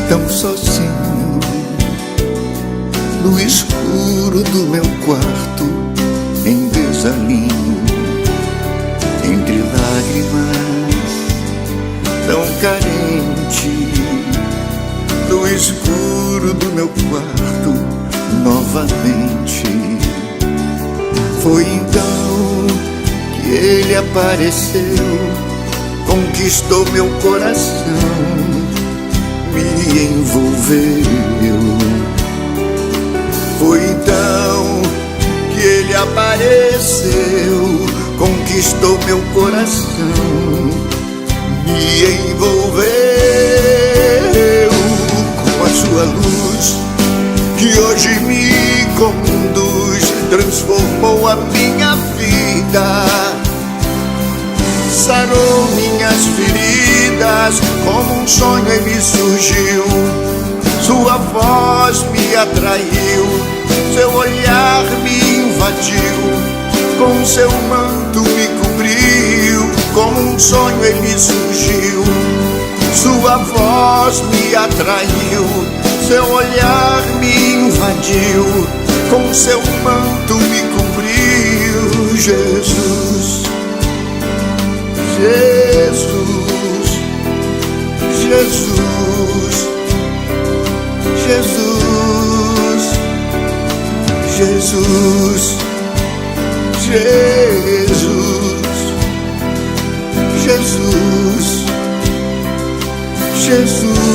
tão sozinho, no escuro do meu quarto, em desalinho, entre lágrimas, tão carente, no escuro do meu quarto, novamente. Foi então que ele apareceu, conquistou meu coração, me envolveu. Foi então que ele apareceu, conquistou meu coração, me envolveu. Com a sua luz que hoje me conduz, transformou a minha vida, sarou minhas feridas, como um sonho ele surgiu. Sua voz me atraiu, seu olhar me invadiu, com seu manto me cobriu, como um sonho ele surgiu. Sua voz me atraiu, seu olhar me invadiu, com seu manto me cobriu. Jesus, Jesus, Jesus, Jesus, Jesus, Jesus, Jesus, Jesus.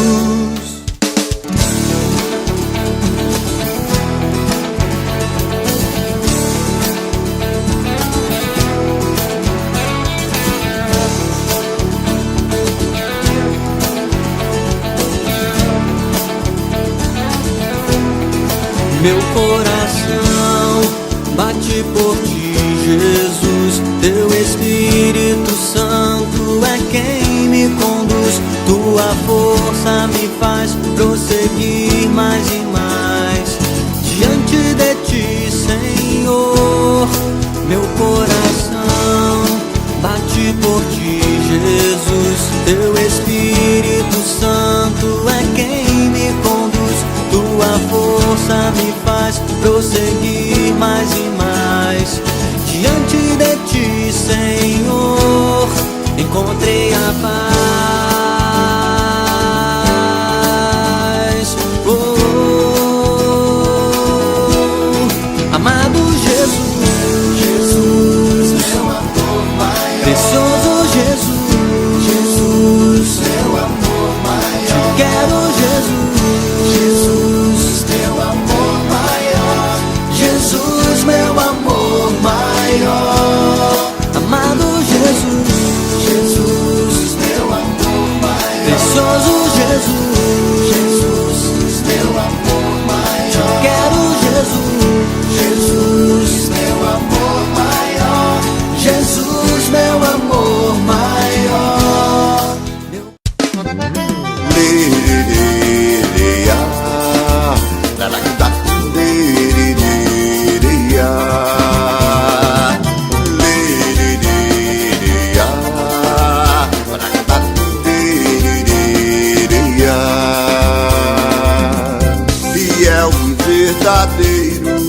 Meu coração bate por ti, Jesus. Teu Espírito Santo é quem me conduz. Tua força me faz prosseguir mais e mais diante de ti, Senhor. Meu coração bate por ti, Jesus. Teu Espírito Santo é quem me conduz. Tua força me faz prosseguir mais e mais diante de ti, Senhor. Encontrei a paz. Amado Jesus, Jesus, meu amor maior. Precioso Jesus, Jesus, meu amor maior. Te quero, Jesus. Meu amor maior, amado Jesus, Jesus, meu amor maior, precioso Jesus, Jesus, meu amor maior, te quero, Jesus, Jesus, meu amor maior, Jesus, meu amor maior. Verdadeiro,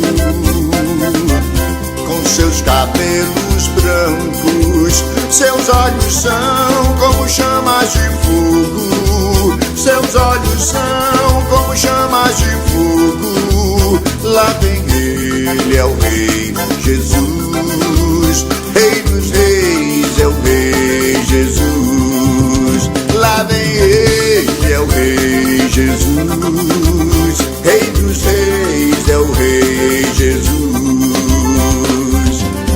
com seus cabelos brancos, seus olhos são como chamas de fogo, seus olhos são como chamas de fogo. Lá vem ele, é o Rei Jesus, Rei dos Reis, é o Rei Jesus. Lá vem ele, é o Rei Jesus, Rei dos Reis, é o Rei Jesus.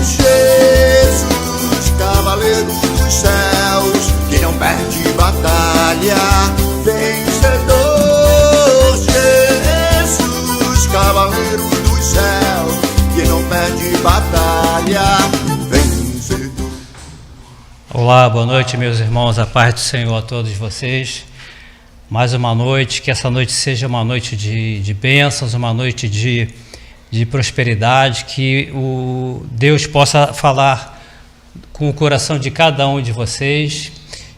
Jesus, cavaleiro dos céus, que não perde batalha, vencedor. Jesus, cavaleiro dos céus, que não perde batalha, vencedor. Olá, boa noite, meus irmãos, a paz do Senhor a todos vocês. Mais uma noite, que essa noite seja uma noite de bênçãos, uma noite de prosperidade, que o Deus possa falar com o coração de cada um de vocês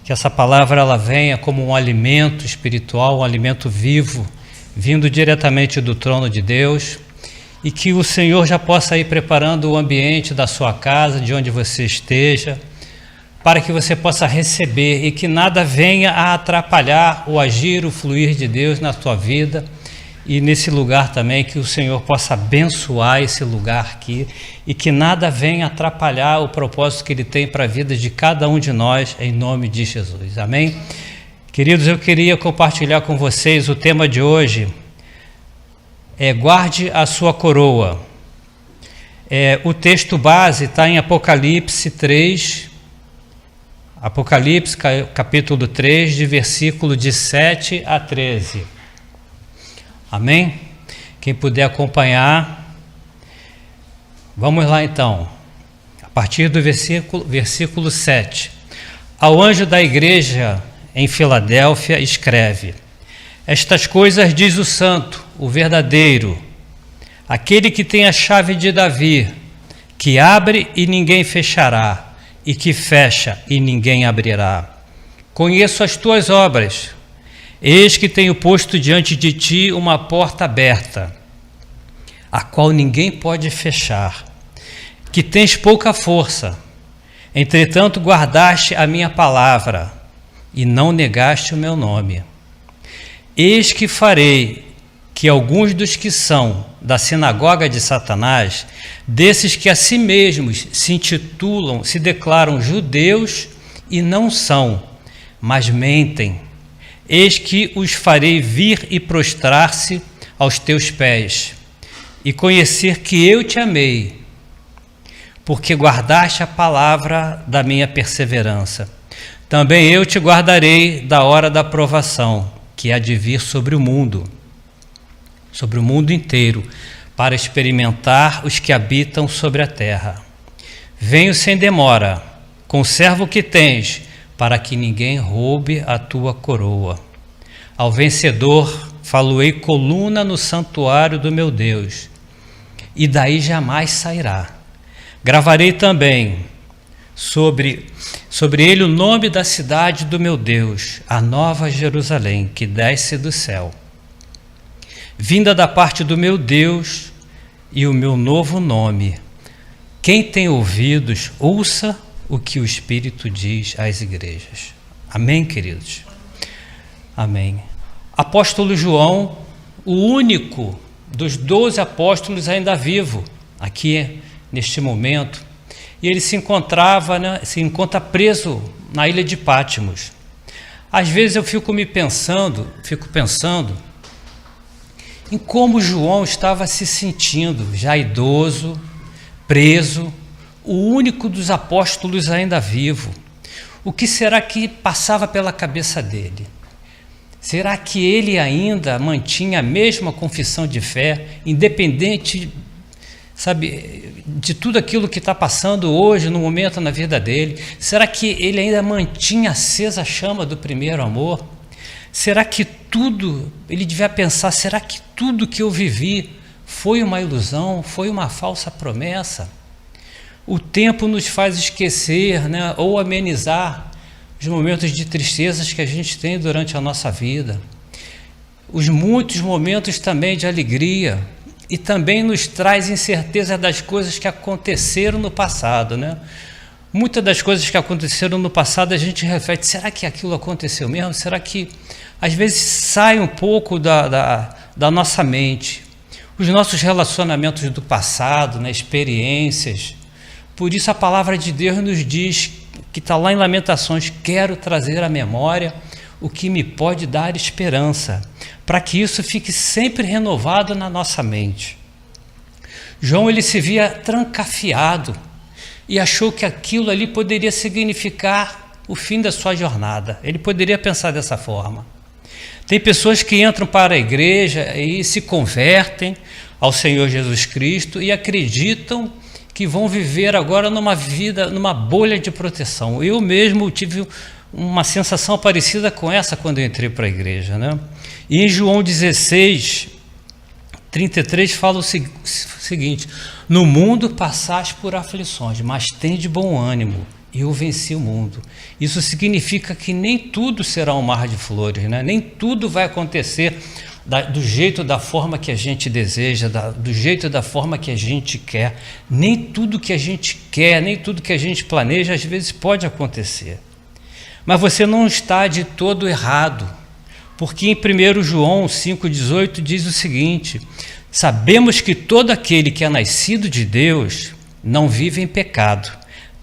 que essa palavra ela venha como um alimento espiritual, um alimento vivo, vindo diretamente do trono de Deus, e que o Senhor já possa ir preparando o ambiente da sua casa, de onde você esteja, para que você possa receber e que nada venha a atrapalhar o agir, o fluir de Deus na tua vida, e nesse lugar também que o Senhor possa abençoar esse lugar aqui e que nada venha atrapalhar o propósito que Ele tem para a vida de cada um de nós, em nome de Jesus. Amém? Queridos, eu queria compartilhar com vocês o tema de hoje, guarde a sua coroa. O texto base está em Apocalipse 3, Apocalipse capítulo 3, de versículo de 7 a 13. Amém? Quem puder acompanhar, vamos lá então, a partir do versículo 7. Ao anjo da igreja em Filadélfia escreve: estas coisas diz o santo, o verdadeiro, aquele que tem a chave de Davi, que abre e ninguém fechará, e que fecha e ninguém abrirá. Conheço as tuas obras. Eis que tenho posto diante de ti uma porta aberta, a qual ninguém pode fechar, que tens pouca força, entretanto guardaste a minha palavra, e não negaste o meu nome. Eis que farei que alguns dos que são da sinagoga de Satanás, desses que a si mesmos se intitulam, se declaram judeus e não são, mas mentem, eis que os farei vir e prostrar-se aos teus pés, e conhecer que eu te amei, porque guardaste a palavra da minha perseverança. Também eu te guardarei da hora da provação, que há de vir sobre o mundo inteiro, para experimentar os que habitam sobre a terra. Venho sem demora, conserva o que tens, para que ninguém roube a tua coroa. Ao vencedor faloei coluna no santuário do meu Deus, e daí jamais sairá. Gravarei também sobre ele o nome da cidade do meu Deus, a nova Jerusalém, que desce do céu, vinda da parte do meu Deus, e o meu novo nome. Quem tem ouvidos, ouça o que o Espírito diz às igrejas. Amém, queridos? Amém. Apóstolo João, o único dos 12 apóstolos ainda vivo, aqui neste momento, e ele se encontra preso na ilha de Pátimos. Às vezes eu fico pensando em como João estava se sentindo, já idoso, preso, o único dos apóstolos ainda vivo. O que será que passava pela cabeça dele? Será que ele ainda mantinha a mesma confissão de fé, independente, de tudo aquilo que está passando hoje, no momento na vida dele? Será que ele ainda mantinha acesa a chama do primeiro amor? Será que ele devia pensar, será que tudo que eu vivi foi uma ilusão, foi uma falsa promessa? O tempo nos faz esquecer, ou amenizar os momentos de tristezas que a gente tem durante a nossa vida, os muitos momentos também de alegria, e também nos traz incerteza das coisas que aconteceram no passado, Muitas das coisas que aconteceram no passado a gente reflete, será que aquilo aconteceu mesmo? Será que às vezes sai um pouco da nossa mente? Os nossos relacionamentos do passado, experiências. Por isso a palavra de Deus nos diz, que está lá em Lamentações, quero trazer à memória o que me pode dar esperança, para que isso fique sempre renovado na nossa mente. João, ele se via trancafiado e achou que aquilo ali poderia significar o fim da sua jornada. Ele poderia pensar dessa forma. Tem pessoas que entram para a igreja e se convertem ao Senhor Jesus Cristo e acreditam que vão viver agora numa bolha de proteção. Eu mesmo tive uma sensação parecida com essa quando eu entrei para a igreja, E em João 16, 33 fala o seguinte: no mundo passais por aflições, mas tende bom ânimo, e eu venci o mundo. Isso significa que nem tudo será um mar de flores, né? Nem tudo vai acontecer do jeito, da forma que a gente deseja, do jeito, da forma que a gente quer. Nem tudo que a gente quer, nem tudo que a gente planeja, às vezes pode acontecer. Mas você não está de todo errado, porque em 1 João 5,18 diz o seguinte: sabemos que todo aquele que é nascido de Deus não vive em pecado.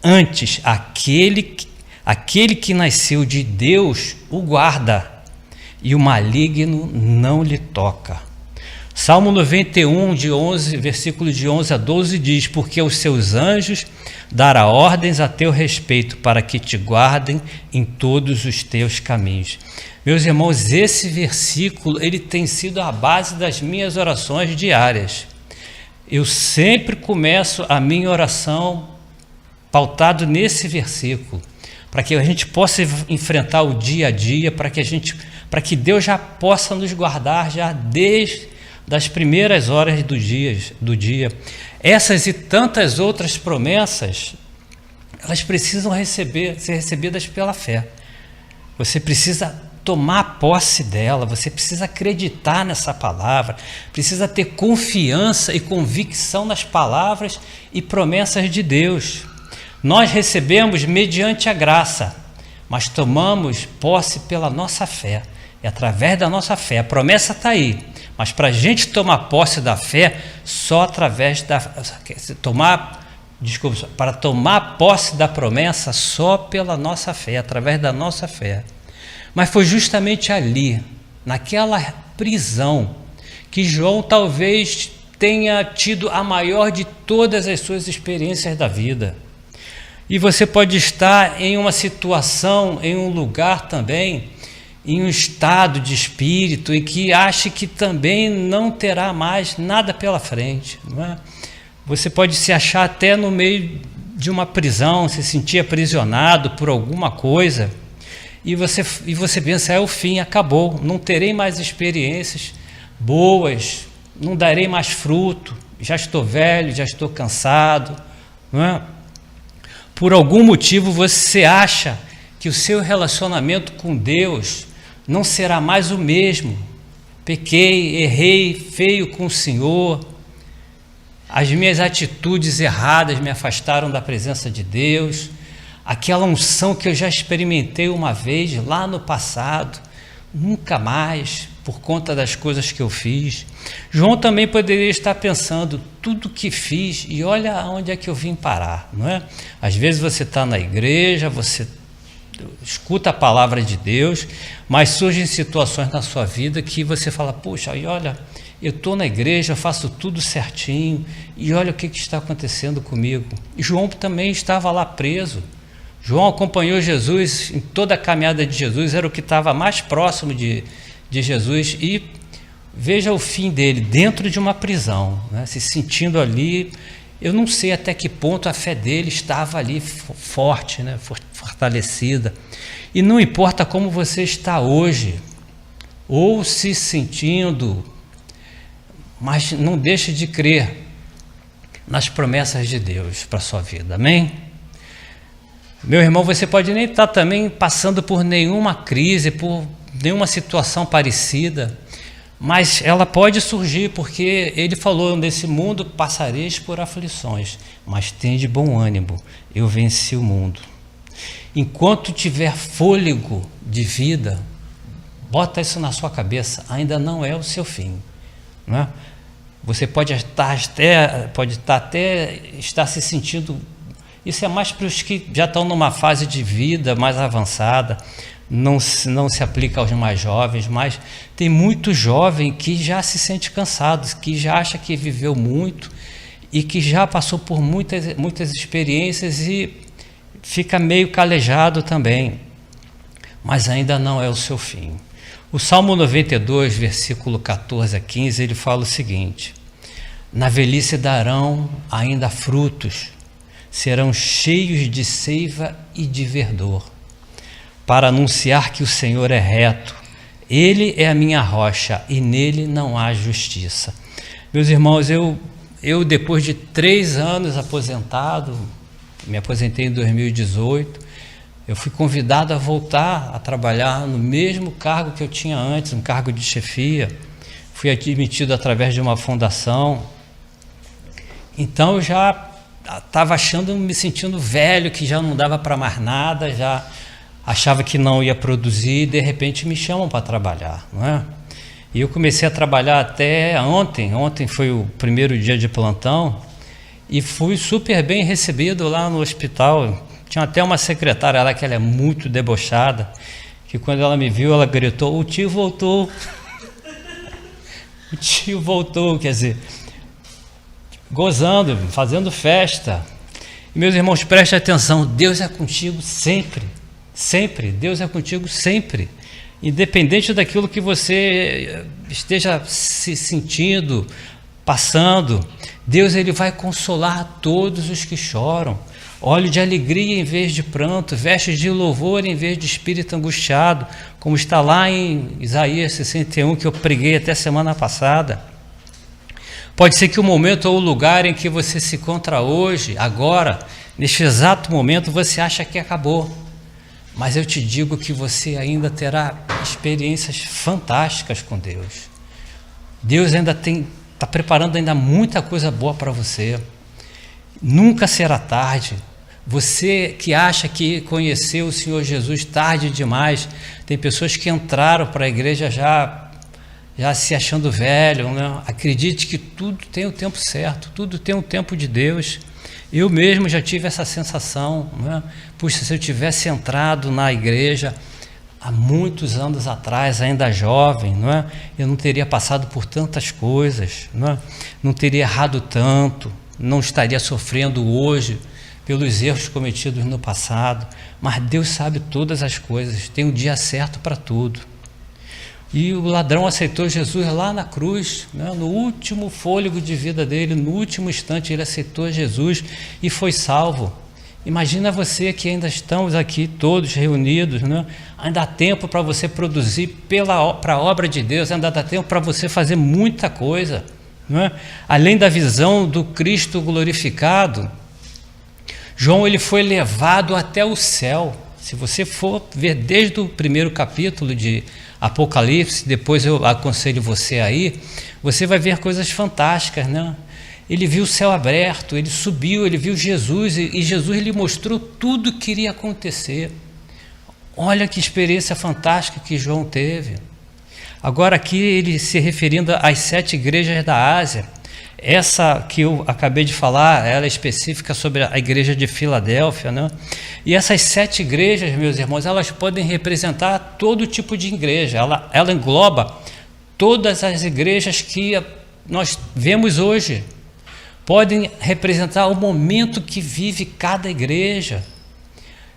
Antes, aquele que nasceu de Deus o guarda, e o maligno não lhe toca. Salmo 91, versículo de 11 a 12 diz: porque os seus anjos dará ordens a teu respeito, para que te guardem em todos os teus caminhos. Meus irmãos, esse versículo ele tem sido a base das minhas orações diárias. Eu sempre começo a minha oração pautado nesse versículo, para que a gente possa enfrentar o dia a dia, para que Deus já possa nos guardar já desde das primeiras horas do dia. Essas e tantas outras promessas, elas precisam ser recebidas pela fé. Você precisa tomar posse dela, você precisa acreditar nessa palavra, precisa ter confiança e convicção nas palavras e promessas de Deus. Nós recebemos mediante a graça, mas tomamos posse pela nossa fé. É através da nossa fé. A promessa está aí, mas para a gente tomar posse da fé, só através para tomar posse da promessa, só pela nossa fé, através da nossa fé. Mas foi justamente ali, naquela prisão, que João talvez tenha tido a maior de todas as suas experiências da vida. E você pode estar em uma situação, em um lugar também, em um estado de espírito em que ache que também não terá mais nada pela frente, não é? Você pode se achar até no meio de uma prisão, se sentir aprisionado por alguma coisa, e você pensa: é o fim, acabou, não terei mais experiências boas, não darei mais fruto, já estou velho, já estou cansado, não é? Por algum motivo você acha que o seu relacionamento com Deus não será mais o mesmo. Pequei, errei feio com o Senhor, as minhas atitudes erradas me afastaram da presença de Deus, aquela unção que eu já experimentei uma vez lá no passado, nunca mais, por conta das coisas que eu fiz. João também poderia estar pensando: tudo que fiz, e olha aonde é que eu vim parar, não é? Às vezes você está na igreja, você escuta a palavra de Deus, mas surgem situações na sua vida que você fala: puxa, e olha, eu estou na igreja, eu faço tudo certinho, e olha o que está acontecendo comigo. E João também estava lá preso. João acompanhou Jesus em toda a caminhada de Jesus, era o que estava mais próximo de Jesus, e veja o fim dele, dentro de uma prisão, né, se sentindo ali. Eu não sei até que ponto a fé dele estava ali forte, né, fortalecida. E não importa como você está hoje, ou se sentindo, mas não deixe de crer nas promessas de Deus para a sua vida, amém? Meu irmão, você pode nem estar também passando por nenhuma crise, por nenhuma situação parecida, mas ela pode surgir, porque ele falou: nesse mundo passareis por aflições, mas tende bom ânimo, eu venci o mundo. Enquanto tiver fôlego de vida, bota isso na sua cabeça, ainda não é o seu fim, não é? Você pode estar se sentindo, isso é mais para os que já estão numa fase de vida mais avançada, não se aplica aos mais jovens, mas tem muito jovem que já se sente cansado, que já acha que viveu muito e que já passou por muitas experiências e fica meio calejado também, mas ainda não é o seu fim. O Salmo 92, versículo 14 a 15, ele fala o seguinte: na velhice darão ainda frutos, serão cheios de seiva e de verdor, para anunciar que o Senhor é reto, Ele é a minha rocha e nele não há justiça. Meus irmãos, eu depois de 3 anos aposentado, me aposentei em 2018, eu fui convidado a voltar a trabalhar no mesmo cargo que eu tinha antes, um cargo de chefia. Fui admitido através de uma fundação. Então eu já estava me sentindo velho, que já não dava para mais nada, já achava que não ia produzir, e de repente me chamam para trabalhar, não é? E eu comecei a trabalhar até ontem foi o primeiro dia de plantão, e fui super bem recebido lá no hospital. Tinha até uma secretária lá, que ela é muito debochada, que quando ela me viu, ela gritou: "O tio voltou." O tio voltou, quer dizer, gozando, fazendo festa. E, meus irmãos, prestem atenção, Deus é contigo sempre, sempre, Deus é contigo sempre. Independente daquilo que você esteja se sentindo, passando, Deus, ele vai consolar todos os que choram. Óleo de alegria em vez de pranto, vestes de louvor em vez de espírito angustiado, como está lá em Isaías 61, que eu preguei até semana passada. Pode ser que o momento ou o lugar em que você se encontra hoje, agora, neste exato momento, você acha que acabou. Mas eu te digo que você ainda terá experiências fantásticas com Deus. Deus ainda está preparando ainda muita coisa boa para você. Nunca será tarde. Você que acha que conheceu o Senhor Jesus tarde demais, tem pessoas que entraram para a igreja já se achando velho, né? Acredite que tudo tem o tempo certo, tudo tem o tempo de Deus. Eu mesmo já tive essa sensação, né? Puxa, se eu tivesse entrado na igreja há muitos anos atrás, ainda jovem, não é? Eu não teria passado por tantas coisas, não é? Não teria errado tanto, não estaria sofrendo hoje pelos erros cometidos no passado. Mas Deus sabe todas as coisas, tem um dia certo para tudo. E o ladrão aceitou Jesus lá na cruz, né? No último fôlego de vida dele, no último instante ele aceitou Jesus e foi salvo. Imagina você que ainda estamos aqui todos reunidos, né? Ainda há tempo para você produzir para a obra de Deus, ainda dá tempo para você fazer muita coisa, não é? Além da visão do Cristo glorificado, João ele foi levado até o céu. Se você for ver desde o primeiro capítulo de Apocalipse, depois eu aconselho você aí, você vai ver coisas fantásticas, né? Ele viu o céu aberto, ele subiu, ele viu Jesus, e Jesus lhe mostrou tudo o que iria acontecer. Olha que experiência fantástica que João teve. Agora aqui ele se referindo às 7 igrejas da Ásia. Essa que eu acabei de falar, ela é específica sobre a igreja de Filadélfia, né? E essas 7 igrejas, meus irmãos, elas podem representar todo tipo de igreja. Ela engloba todas as igrejas que nós vemos hoje. Podem representar o momento que vive cada igreja.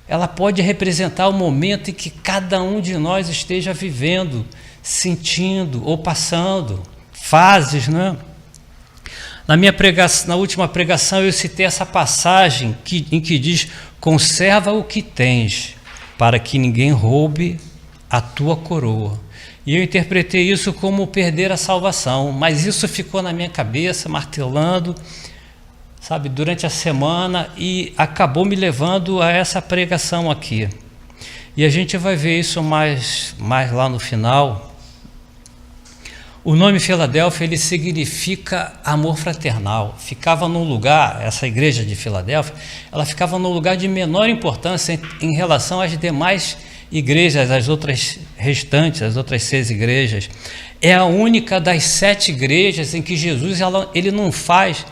Ela pode representar o momento em que cada um de nós esteja vivendo, sentindo ou passando, fases, né? Na última pregação eu citei essa passagem em que diz: conserva o que tens, para que ninguém roube a tua coroa. E eu interpretei isso como perder a salvação, mas isso ficou na minha cabeça, martelando, sabe, durante a semana, e acabou me levando a essa pregação aqui. E a gente vai ver isso mais lá no final. O nome Filadélfia, ele significa amor fraternal. Ficava num lugar, essa igreja de Filadélfia, ela ficava num lugar de menor importância em relação às demais igrejas, as outras restantes, as outras 6 igrejas. É a única das 7 igrejas em que Jesus ele não faz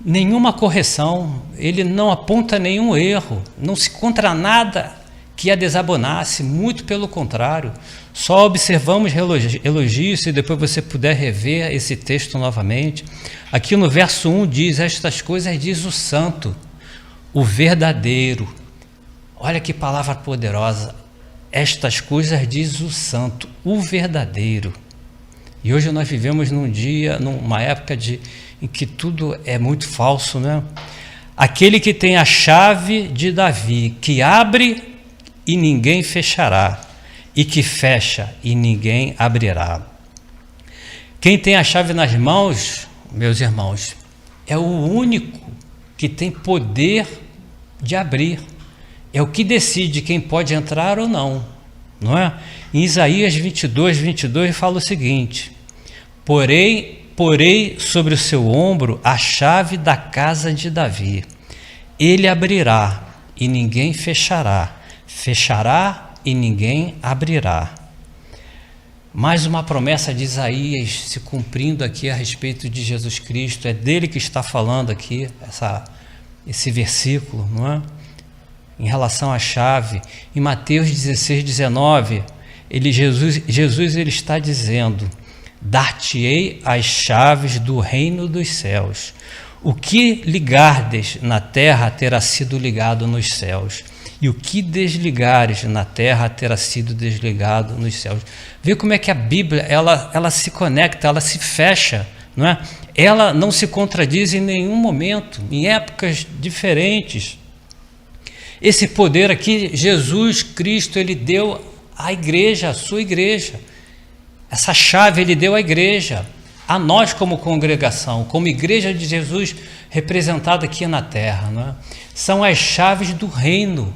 nenhuma correção, ele não aponta nenhum erro, não se encontra nada que a desabonasse, muito pelo contrário. Só observamos elogios, se depois você puder rever esse texto novamente. Aqui no verso 1 diz: estas coisas diz o santo, o verdadeiro. Olha que palavra poderosa. Estas coisas diz o santo, o verdadeiro. E hoje nós vivemos numa época em que tudo é muito falso, né? Aquele que tem a chave de Davi, que abre e ninguém fechará, e que fecha e ninguém abrirá. Quem tem a chave nas mãos, meus irmãos, é o único que tem poder de abrir. É o que decide quem pode entrar ou não, não é? Em Isaías 22 fala o seguinte: porei sobre o seu ombro a chave da casa de Davi. Ele abrirá e ninguém fechará, fechará e ninguém abrirá. Mais uma promessa de Isaías se cumprindo aqui a respeito de Jesus Cristo. É dele que está falando aqui esse versículo, não é? Em relação à chave. Em Mateus 16:19, Jesus ele está dizendo: dar-te-ei as chaves do reino dos céus. O que ligardes na terra terá sido ligado nos céus, e o que desligares na terra terá sido desligado nos céus. Vê como é que a Bíblia ela se conecta, ela se fecha, não é? Ela não se contradiz em nenhum momento, em épocas diferentes. Esse poder aqui, Jesus Cristo, ele deu à igreja, à sua igreja. Essa chave ele deu à igreja, a nós como congregação, como igreja de Jesus representada aqui na terra, não é? São as chaves do reino.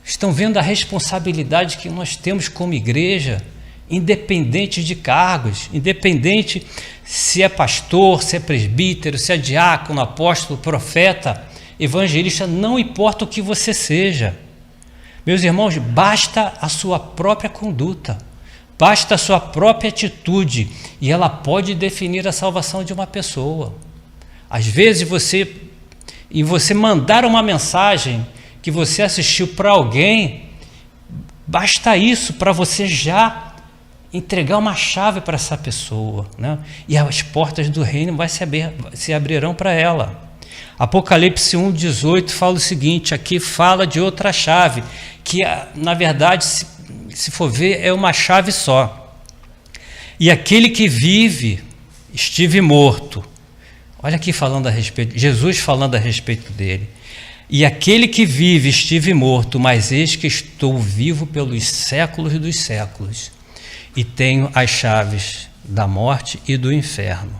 Estão vendo a responsabilidade que nós temos como igreja, independente de cargos, independente se é pastor, se é presbítero, se é diácono, apóstolo, profeta, evangelista, não importa o que você seja. Meus irmãos, basta a sua própria conduta, basta a sua própria atitude, e ela pode definir a salvação de uma pessoa. Às vezes você mandar uma mensagem que você assistiu para alguém, basta isso para você já entregar uma chave para essa pessoa, né? E as portas do reino se abrirão para ela. Apocalipse 1:18 fala o seguinte, aqui fala de outra chave, que na verdade, se for ver, é uma chave só. E aquele que vive, estive morto. Olha aqui falando a respeito, Jesus falando a respeito dele. E aquele que vive, estive morto, mas eis que estou vivo pelos séculos dos séculos, e tenho as chaves da morte e do inferno.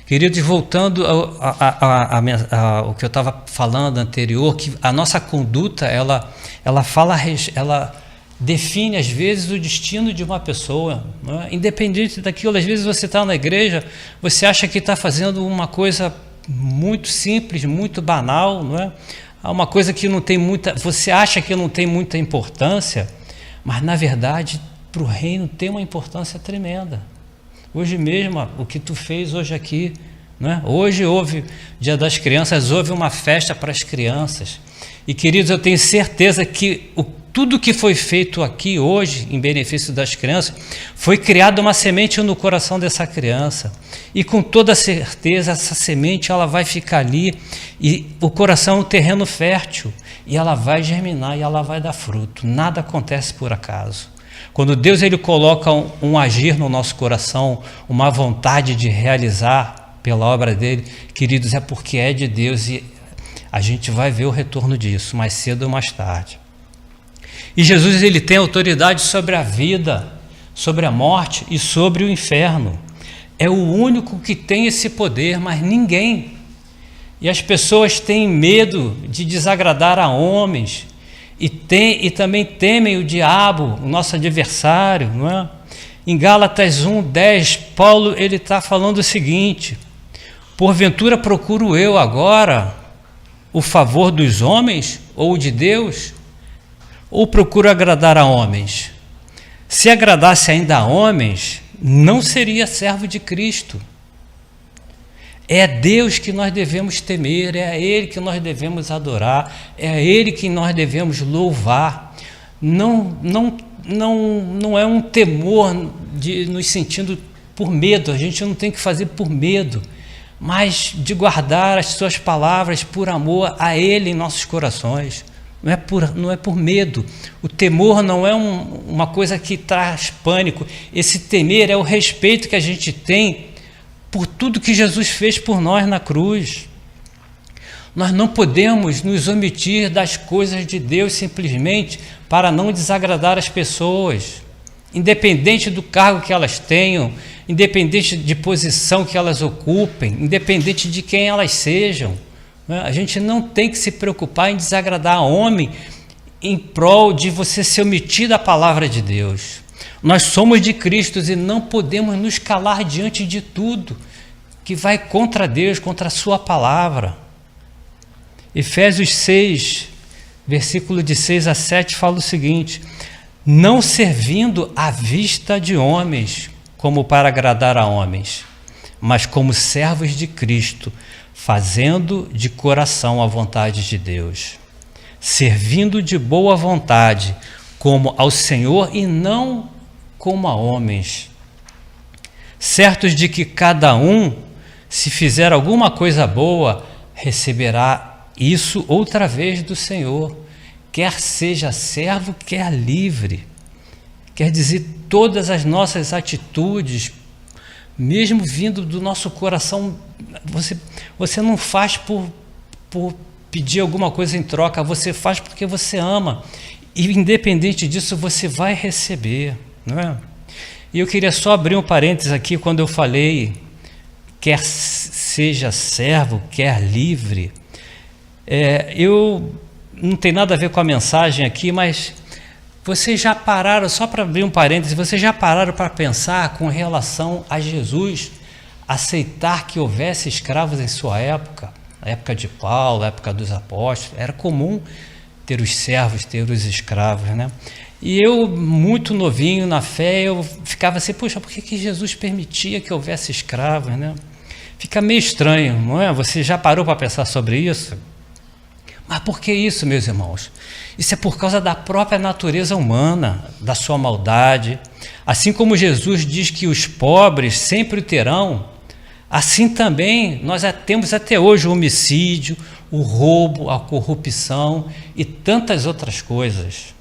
Queridos, voltando ao que eu estava falando anterior, que a nossa conduta, ela define às vezes o destino de uma pessoa, não é? Independente daquilo. Às vezes você está na igreja, você acha que está fazendo uma coisa muito simples, muito banal, não é? Uma coisa que não tem muita, você acha que não tem muita importância, mas na verdade para o reino tem uma importância tremenda. Hoje mesmo, o que tu fez hoje aqui, não é? Hoje houve Dia das Crianças, houve uma festa para as crianças. E queridos, eu tenho certeza que tudo que foi feito aqui hoje, em benefício das crianças, foi criada uma semente no coração dessa criança. E com toda certeza, essa semente ela vai ficar ali, e o coração é um terreno fértil, e ela vai germinar, e ela vai dar fruto. Nada acontece por acaso. Quando Deus ele coloca um agir no nosso coração, uma vontade de realizar pela obra dele, queridos, é porque é de Deus, e a gente vai ver o retorno disso, mais cedo ou mais tarde. E Jesus ele tem autoridade sobre a vida, sobre a morte e sobre o inferno. É o único que tem esse poder, mas ninguém. E as pessoas têm medo de desagradar a homens, e também temem o diabo, o nosso adversário, não é? Em Gálatas 1:10, Paulo ele está falando o seguinte: porventura procuro eu agora o favor dos homens ou o de Deus? Ou procuro agradar a homens? Se agradasse ainda a homens, não seria servo de Cristo. É a Deus que nós devemos temer, é a Ele que nós devemos adorar, é a Ele que nós devemos louvar. Não é um temor nos sentindo por medo, a gente não tem que fazer por medo, mas de guardar as suas palavras por amor a Ele em nossos corações. Não é por medo. O temor não é uma coisa que traz pânico. Esse temer é o respeito que a gente tem por tudo que Jesus fez por nós na cruz. Nós não podemos nos omitir das coisas de Deus simplesmente para não desagradar as pessoas, independente do cargo que elas tenham, independente de posição que elas ocupem, independente de quem elas sejam, A gente não tem que se preocupar em desagradar a homem em prol de você se omitir da palavra de Deus. Nós somos de Cristo e não podemos nos calar diante de tudo que vai contra Deus, contra a sua palavra. Efésios 6, versículo de 6 a 7 fala o seguinte: não servindo à vista de homens, como para agradar a homens, mas como servos de Cristo, fazendo de coração a vontade de Deus, servindo de boa vontade, como ao Senhor e não como a homens, certos de que cada um, se fizer alguma coisa boa, receberá isso outra vez do Senhor, quer seja servo, quer livre. Quer dizer, todas as nossas atitudes, mesmo vindo do nosso coração, você não faz por pedir alguma coisa em troca, você faz porque você ama, e independente disso você vai receber, não é? E eu queria só abrir um parênteses aqui, quando eu falei quer seja servo, quer livre, eu não tem nada a ver com a mensagem aqui, mas vocês já pararam, só para abrir um parênteses, vocês já pararam para pensar com relação a Jesus aceitar que houvesse escravos em sua época, a época de Paulo, a época dos apóstolos? Era comum ter os servos, ter os escravos, né? E eu, muito novinho na fé, eu ficava assim, poxa, por que Jesus permitia que houvesse escravos, né? Fica meio estranho, não é? Você já parou para pensar sobre isso? Mas por que isso, meus irmãos? Isso é por causa da própria natureza humana, da sua maldade. Assim como Jesus diz que os pobres sempre o terão, assim também nós temos até hoje o homicídio, o roubo, a corrupção e tantas outras coisas.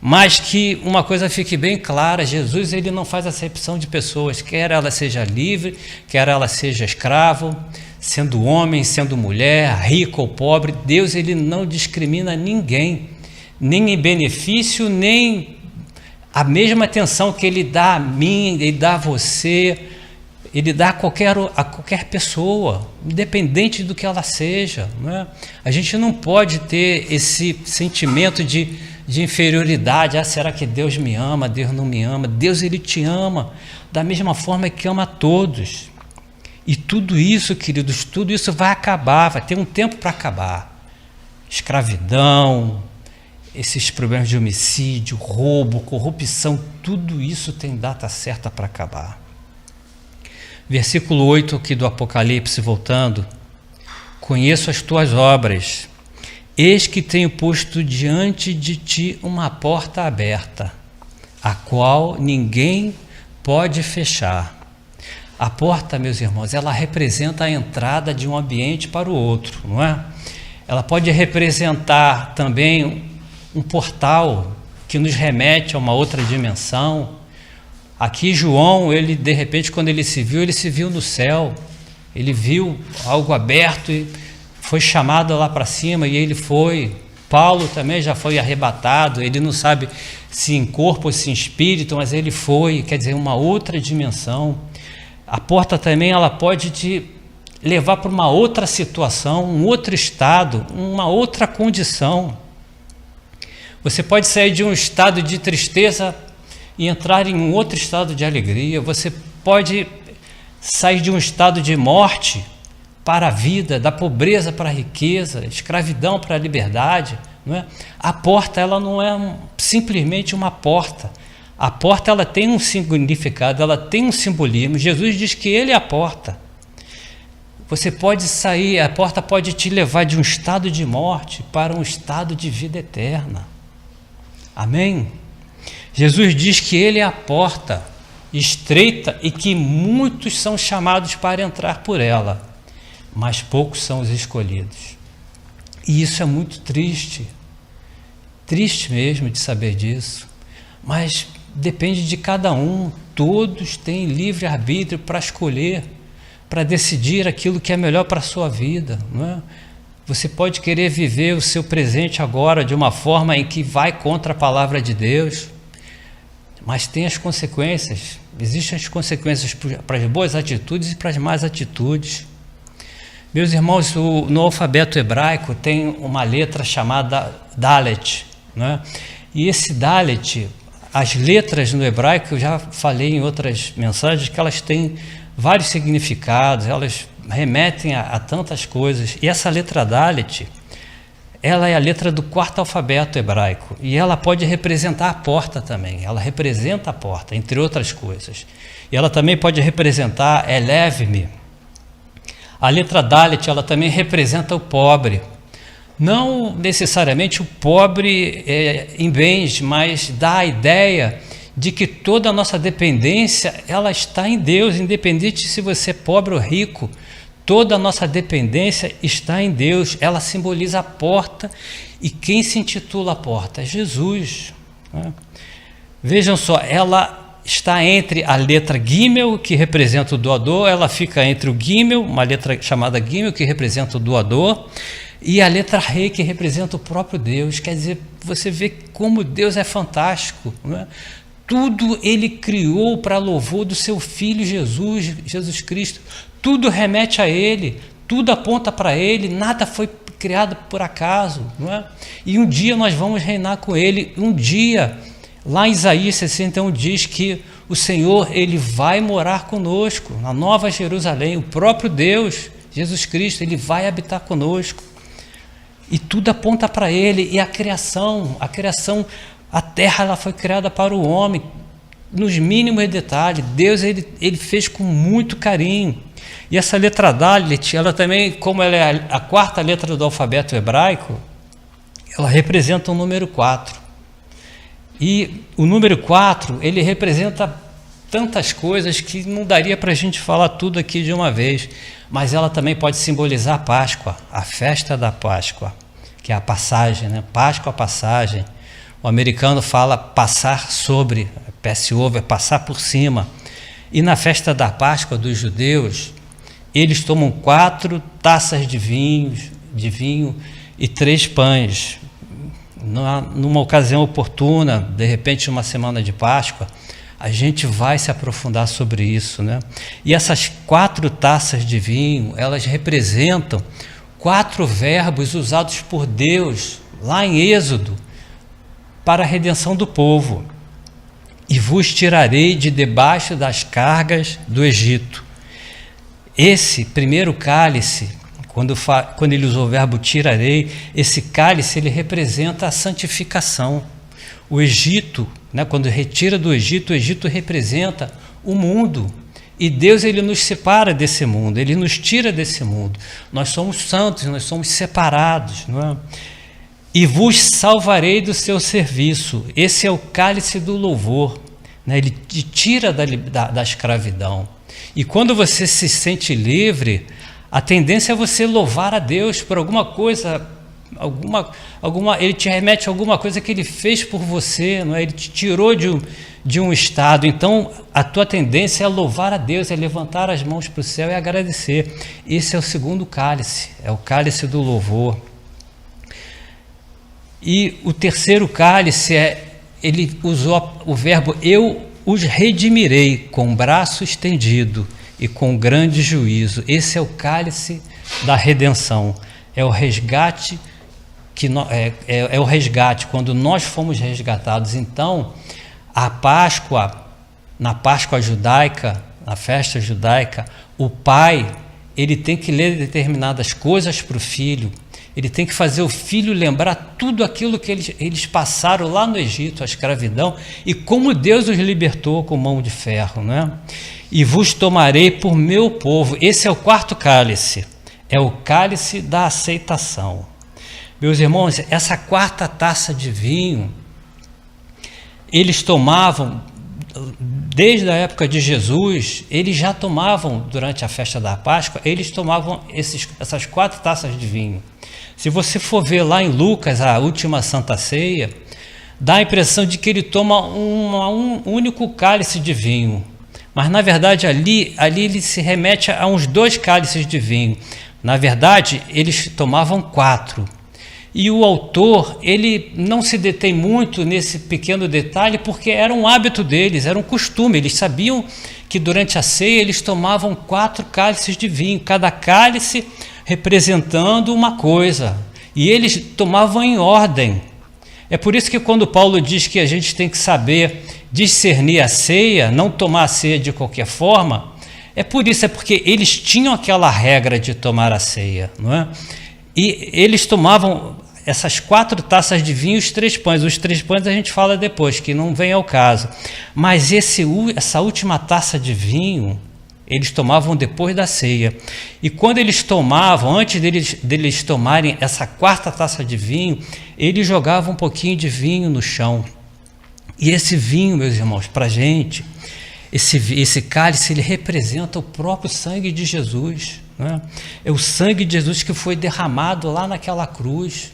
Mas que uma coisa fique bem clara, Jesus ele não faz acepção de pessoas, quer ela seja livre, quer ela seja escravo, sendo homem, sendo mulher, rico ou pobre. Deus ele não discrimina ninguém, nem em benefício, nem a mesma atenção que ele dá a mim, ele dá a você, ele dá a qualquer pessoa, independente do que ela seja, não é? A gente não pode ter esse sentimento de inferioridade. Será que Deus me ama? Deus não me ama? Deus ele te ama da mesma forma que ama a todos. E tudo isso, queridos, tudo isso vai acabar, vai ter um tempo para acabar. Escravidão, esses problemas de homicídio, roubo, corrupção, tudo isso tem data certa para acabar. Versículo 8 aqui do Apocalipse, voltando: conheço as tuas obras, eis que tenho posto diante de ti uma porta aberta, a qual ninguém pode fechar. A porta, meus irmãos, ela representa a entrada de um ambiente para o outro, não é? Ela pode representar também um portal que nos remete a uma outra dimensão. Aqui João, ele de repente, quando ele se viu no céu, ele viu algo aberto e foi chamado lá para cima, e ele foi. Paulo também já foi arrebatado, ele não sabe se em corpo ou se em espírito, mas ele foi, quer dizer, uma outra dimensão. A porta também ela pode te levar para uma outra situação, um outro estado, uma outra condição. Você pode sair de um estado de tristeza e entrar em um outro estado de alegria. Você pode sair de um estado de morte para a vida, da pobreza para a riqueza, escravidão para a liberdade, não é? A porta ela não é simplesmente uma porta. A porta ela tem um significado, ela tem um simbolismo. Jesus diz que ele é a porta. Você pode sair, a porta pode te levar de um estado de morte para um estado de vida eterna. Amém? Jesus diz que ele é a porta estreita e que muitos são chamados para entrar por ela, mas poucos são os escolhidos. E isso é muito triste. Triste mesmo de saber disso. Mas depende de cada um. Todos têm livre-arbítrio para escolher, para decidir aquilo que é melhor para a sua vida, não é? Você pode querer viver o seu presente agora de uma forma em que vai contra a palavra de Deus, mas tem as consequências. Existem as consequências para as boas atitudes e para as más atitudes. Meus irmãos, no alfabeto hebraico tem uma letra chamada Dalet, né? E esse Dalet, as letras no hebraico, eu já falei em outras mensagens, que elas têm vários significados, elas remetem a tantas coisas. E essa letra Dalet, ela é a letra do quarto alfabeto hebraico, e ela pode representar a porta também, ela representa a porta, entre outras coisas. E ela também pode representar Eleve-me. A letra Dalet, ela também representa o pobre. Não necessariamente o pobre em bens, mas dá a ideia de que toda a nossa dependência, ela está em Deus, independente se você é pobre ou rico. Toda a nossa dependência está em Deus. Ela simboliza a porta, e quem se intitula a porta? É Jesus, né? Vejam só, ela está entre a letra Gimel, que representa o doador, ela fica entre o Gimel, uma letra chamada Gimel, que representa o doador, e a letra Rei, que representa o próprio Deus. Quer dizer, você vê como Deus é fantástico, né? Tudo Ele criou para louvor do seu Filho Jesus Cristo. Tudo remete a Ele, tudo aponta para Ele, nada foi criado por acaso, não é? E um dia nós vamos reinar com Ele. Um dia, lá em Isaías 61 diz que o Senhor, Ele vai morar conosco, na Nova Jerusalém. O próprio Deus, Jesus Cristo, Ele vai habitar conosco. E tudo aponta para Ele. E a criação, a terra, ela foi criada para o homem, nos mínimos detalhes. Deus, ele fez com muito carinho. E essa letra Dalet, ela também, como ela é a quarta letra do alfabeto hebraico, ela representa o número 4. E o número 4, ele representa tantas coisas que não daria para a gente falar tudo aqui de uma vez, mas ela também pode simbolizar a Páscoa, a festa da Páscoa, que é a passagem, né? Páscoa, passagem. O americano fala passar sobre, pass over, passar por cima. E na festa da Páscoa dos judeus, eles tomam 4 taças de vinho e 3 pães. Numa ocasião oportuna, de repente uma semana de Páscoa, a gente vai se aprofundar sobre isso, né? E essas 4 taças de vinho, elas representam 4 verbos usados por Deus lá em Êxodo para a redenção do povo. E vos tirarei de debaixo das cargas do Egito. Esse primeiro cálice, quando ele usou o verbo tirarei, esse cálice, ele representa a santificação. O Egito, né, quando retira do Egito, o Egito representa o mundo. E Deus, ele nos separa desse mundo, ele nos tira desse mundo. Nós somos santos, nós somos separados, não é? E vos salvarei do seu serviço. Esse é o cálice do louvor, né? Ele te tira da escravidão. E quando você se sente livre, a tendência é você louvar a Deus por alguma coisa, ele te remete a alguma coisa que Ele fez por você, não é? Ele te tirou de um estado. Então, a tua tendência é louvar a Deus, é levantar as mãos para o céu e agradecer. Esse é o segundo cálice, é o cálice do louvor. E o terceiro cálice, ele usou o verbo eu os redimirei com braço estendido e com grande juízo. Esse é o cálice da redenção, é o resgate, é o resgate, quando nós fomos resgatados. Então, a Páscoa, na Páscoa judaica, na festa judaica, o pai, ele tem que ler determinadas coisas para o filho. Ele tem que fazer o filho lembrar tudo aquilo que eles passaram lá no Egito, a escravidão, e como Deus os libertou com mão de ferro, né? E vos tomarei por meu povo. Esse é o quarto cálice, é o cálice da aceitação. Meus irmãos, essa quarta taça de vinho, eles tomavam, desde a época de Jesus, eles já tomavam, durante a festa da Páscoa, eles tomavam essas 4 taças de vinho. Se você for ver lá em Lucas, a última Santa Ceia, dá a impressão de que ele toma um único cálice de vinho. Mas, na verdade, ali ele se remete a uns 2 cálices de vinho. Na verdade, eles tomavam 4. E o autor, ele não se detém muito nesse pequeno detalhe, porque era um hábito deles, era um costume. Eles sabiam que durante a ceia eles tomavam 4 cálices de vinho. Cada cálice representando uma coisa, e eles tomavam em ordem. É por isso que quando Paulo diz que a gente tem que saber discernir a ceia, não tomar a ceia de qualquer forma, é por isso, é porque eles tinham aquela regra de tomar a ceia, não é? E eles tomavam essas 4 taças de vinho e os 3 pães. Os 3 pães a gente fala depois, que não vem ao caso. Mas essa última taça de vinho, eles tomavam depois da ceia. E quando eles tomavam, antes deles tomarem essa 4ª taça de vinho, eles jogavam um pouquinho de vinho no chão. E esse vinho, meus irmãos, para a gente, esse cálice, ele representa o próprio sangue de Jesus, né? É o sangue de Jesus que foi derramado lá naquela cruz.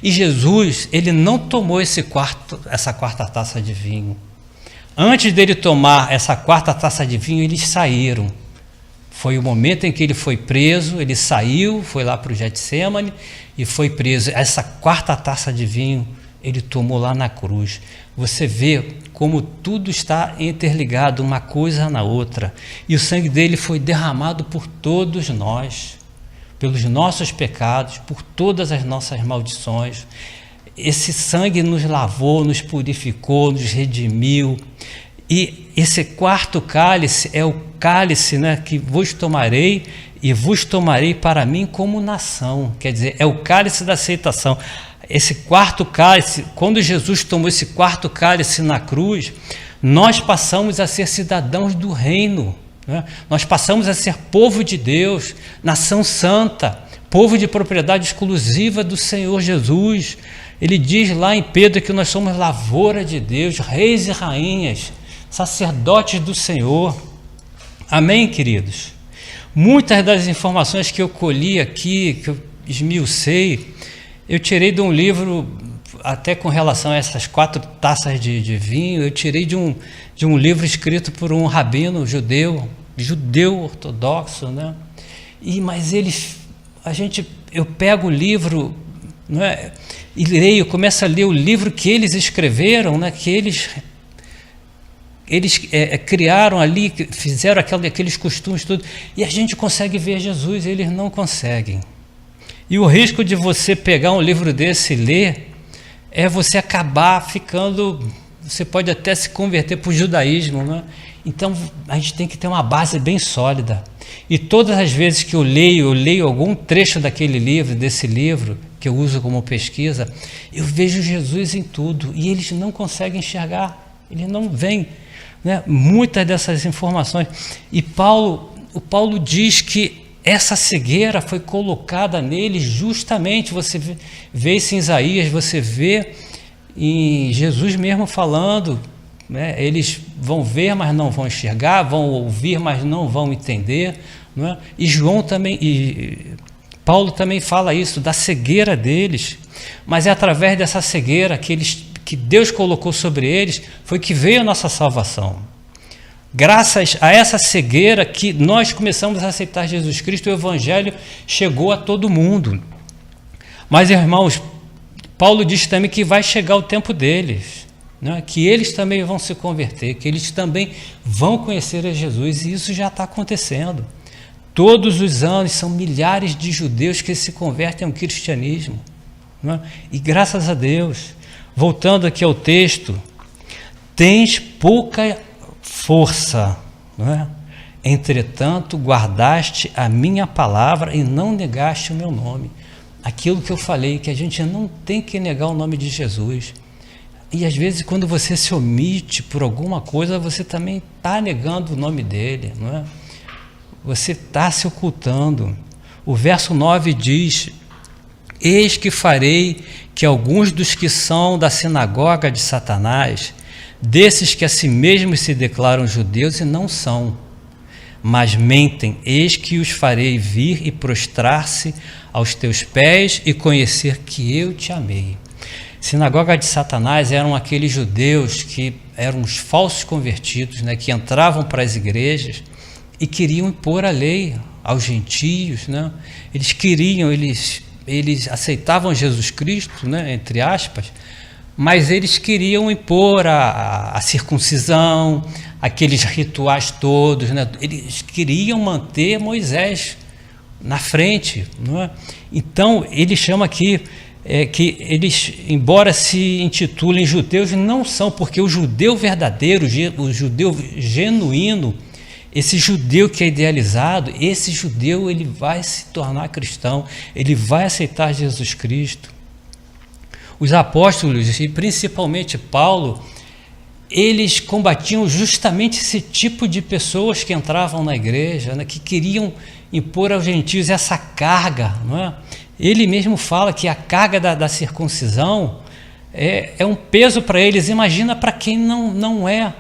E Jesus, ele não tomou essa 4ª taça de vinho. Antes dele tomar essa 4ª taça de vinho, eles saíram. Foi o momento em que ele foi preso, ele saiu, foi lá para o Getsêmani e foi preso. Essa 4ª taça de vinho, ele tomou lá na cruz. Você vê como tudo está interligado, uma coisa na outra. E o sangue dele foi derramado por todos nós, pelos nossos pecados, por todas as nossas maldições. Esse sangue nos lavou, nos purificou, nos redimiu. E esse 4º cálice é o cálice, né, que vos tomarei e vos tomarei para mim como nação. Quer dizer, é o cálice da aceitação. Esse 4º cálice, quando Jesus tomou esse 4º cálice na cruz, nós passamos a ser cidadãos do reino, né? Nós passamos a ser povo de Deus, nação santa, povo de propriedade exclusiva do Senhor Jesus. Ele diz lá em Pedro que nós somos lavoura de Deus, reis e rainhas, sacerdotes do Senhor. Amém, queridos? Muitas das informações que eu colhi aqui, que eu esmiucei, eu tirei de um livro, até com relação a essas 4 taças de vinho, eu tirei de um livro escrito por um rabino judeu ortodoxo, né? Mas eu pego o livro, não é, e leio, começo a ler o livro que eles escreveram, né? Que eles criaram ali, fizeram aqueles costumes tudo, e a gente consegue ver Jesus, eles não conseguem. E o risco de você pegar um livro desse e ler é você acabar ficando, você pode até se converter para o judaísmo, né? Então a gente tem que ter uma base bem sólida. E todas as vezes que eu leio algum trecho desse livro, que eu uso como pesquisa, eu vejo Jesus em tudo, e eles não conseguem enxergar, eles não veem, né, muitas dessas informações. E o Paulo diz que essa cegueira foi colocada nele justamente, você vê isso em Isaías, você vê em Jesus mesmo falando, né? Eles vão ver, mas não vão enxergar, vão ouvir, mas não vão entender, não é? E Paulo também fala isso, da cegueira deles, mas é através dessa cegueira que Deus colocou sobre eles, foi que veio a nossa salvação. Graças a essa cegueira que nós começamos a aceitar Jesus Cristo, o Evangelho chegou a todo mundo. Mas, irmãos, Paulo diz também que vai chegar o tempo deles, né? Que eles também vão se converter, que eles também vão conhecer a Jesus, e isso já está acontecendo. Todos os anos são milhares de judeus que se convertem ao cristianismo, né? E graças a Deus, voltando aqui ao texto, tens pouca força, não é? Entretanto, guardaste a minha palavra e não negaste o meu nome. Aquilo que eu falei, que a gente não tem que negar o nome de Jesus. E às vezes, quando você se omite por alguma coisa, você também está negando o nome dele, não é? Você está se ocultando. O verso 9 diz: eis que farei que alguns dos que são da sinagoga de Satanás, desses que a si mesmos se declaram judeus e não são, mas mentem, eis que os farei vir e prostrar-se aos teus pés e conhecer que eu te amei. Sinagoga de Satanás eram aqueles judeus que eram os falsos convertidos, né, que entravam para as igrejas e queriam impor a lei aos gentios, né? Eles aceitavam Jesus Cristo, né, entre aspas, mas eles queriam impor a circuncisão, aqueles rituais todos, né? Eles queriam manter Moisés na frente, não é? Então ele chama aqui que eles, embora se intitulem judeus, não são, porque o judeu verdadeiro, o judeu genuíno, esse judeu que é idealizado, esse judeu ele vai se tornar cristão, ele vai aceitar Jesus Cristo. Os apóstolos, e principalmente Paulo, eles combatiam justamente esse tipo de pessoas que entravam na igreja, né, que queriam impor aos gentios essa carga, não é? Ele mesmo fala que a carga da circuncisão é um peso para eles. Imagina para quem não é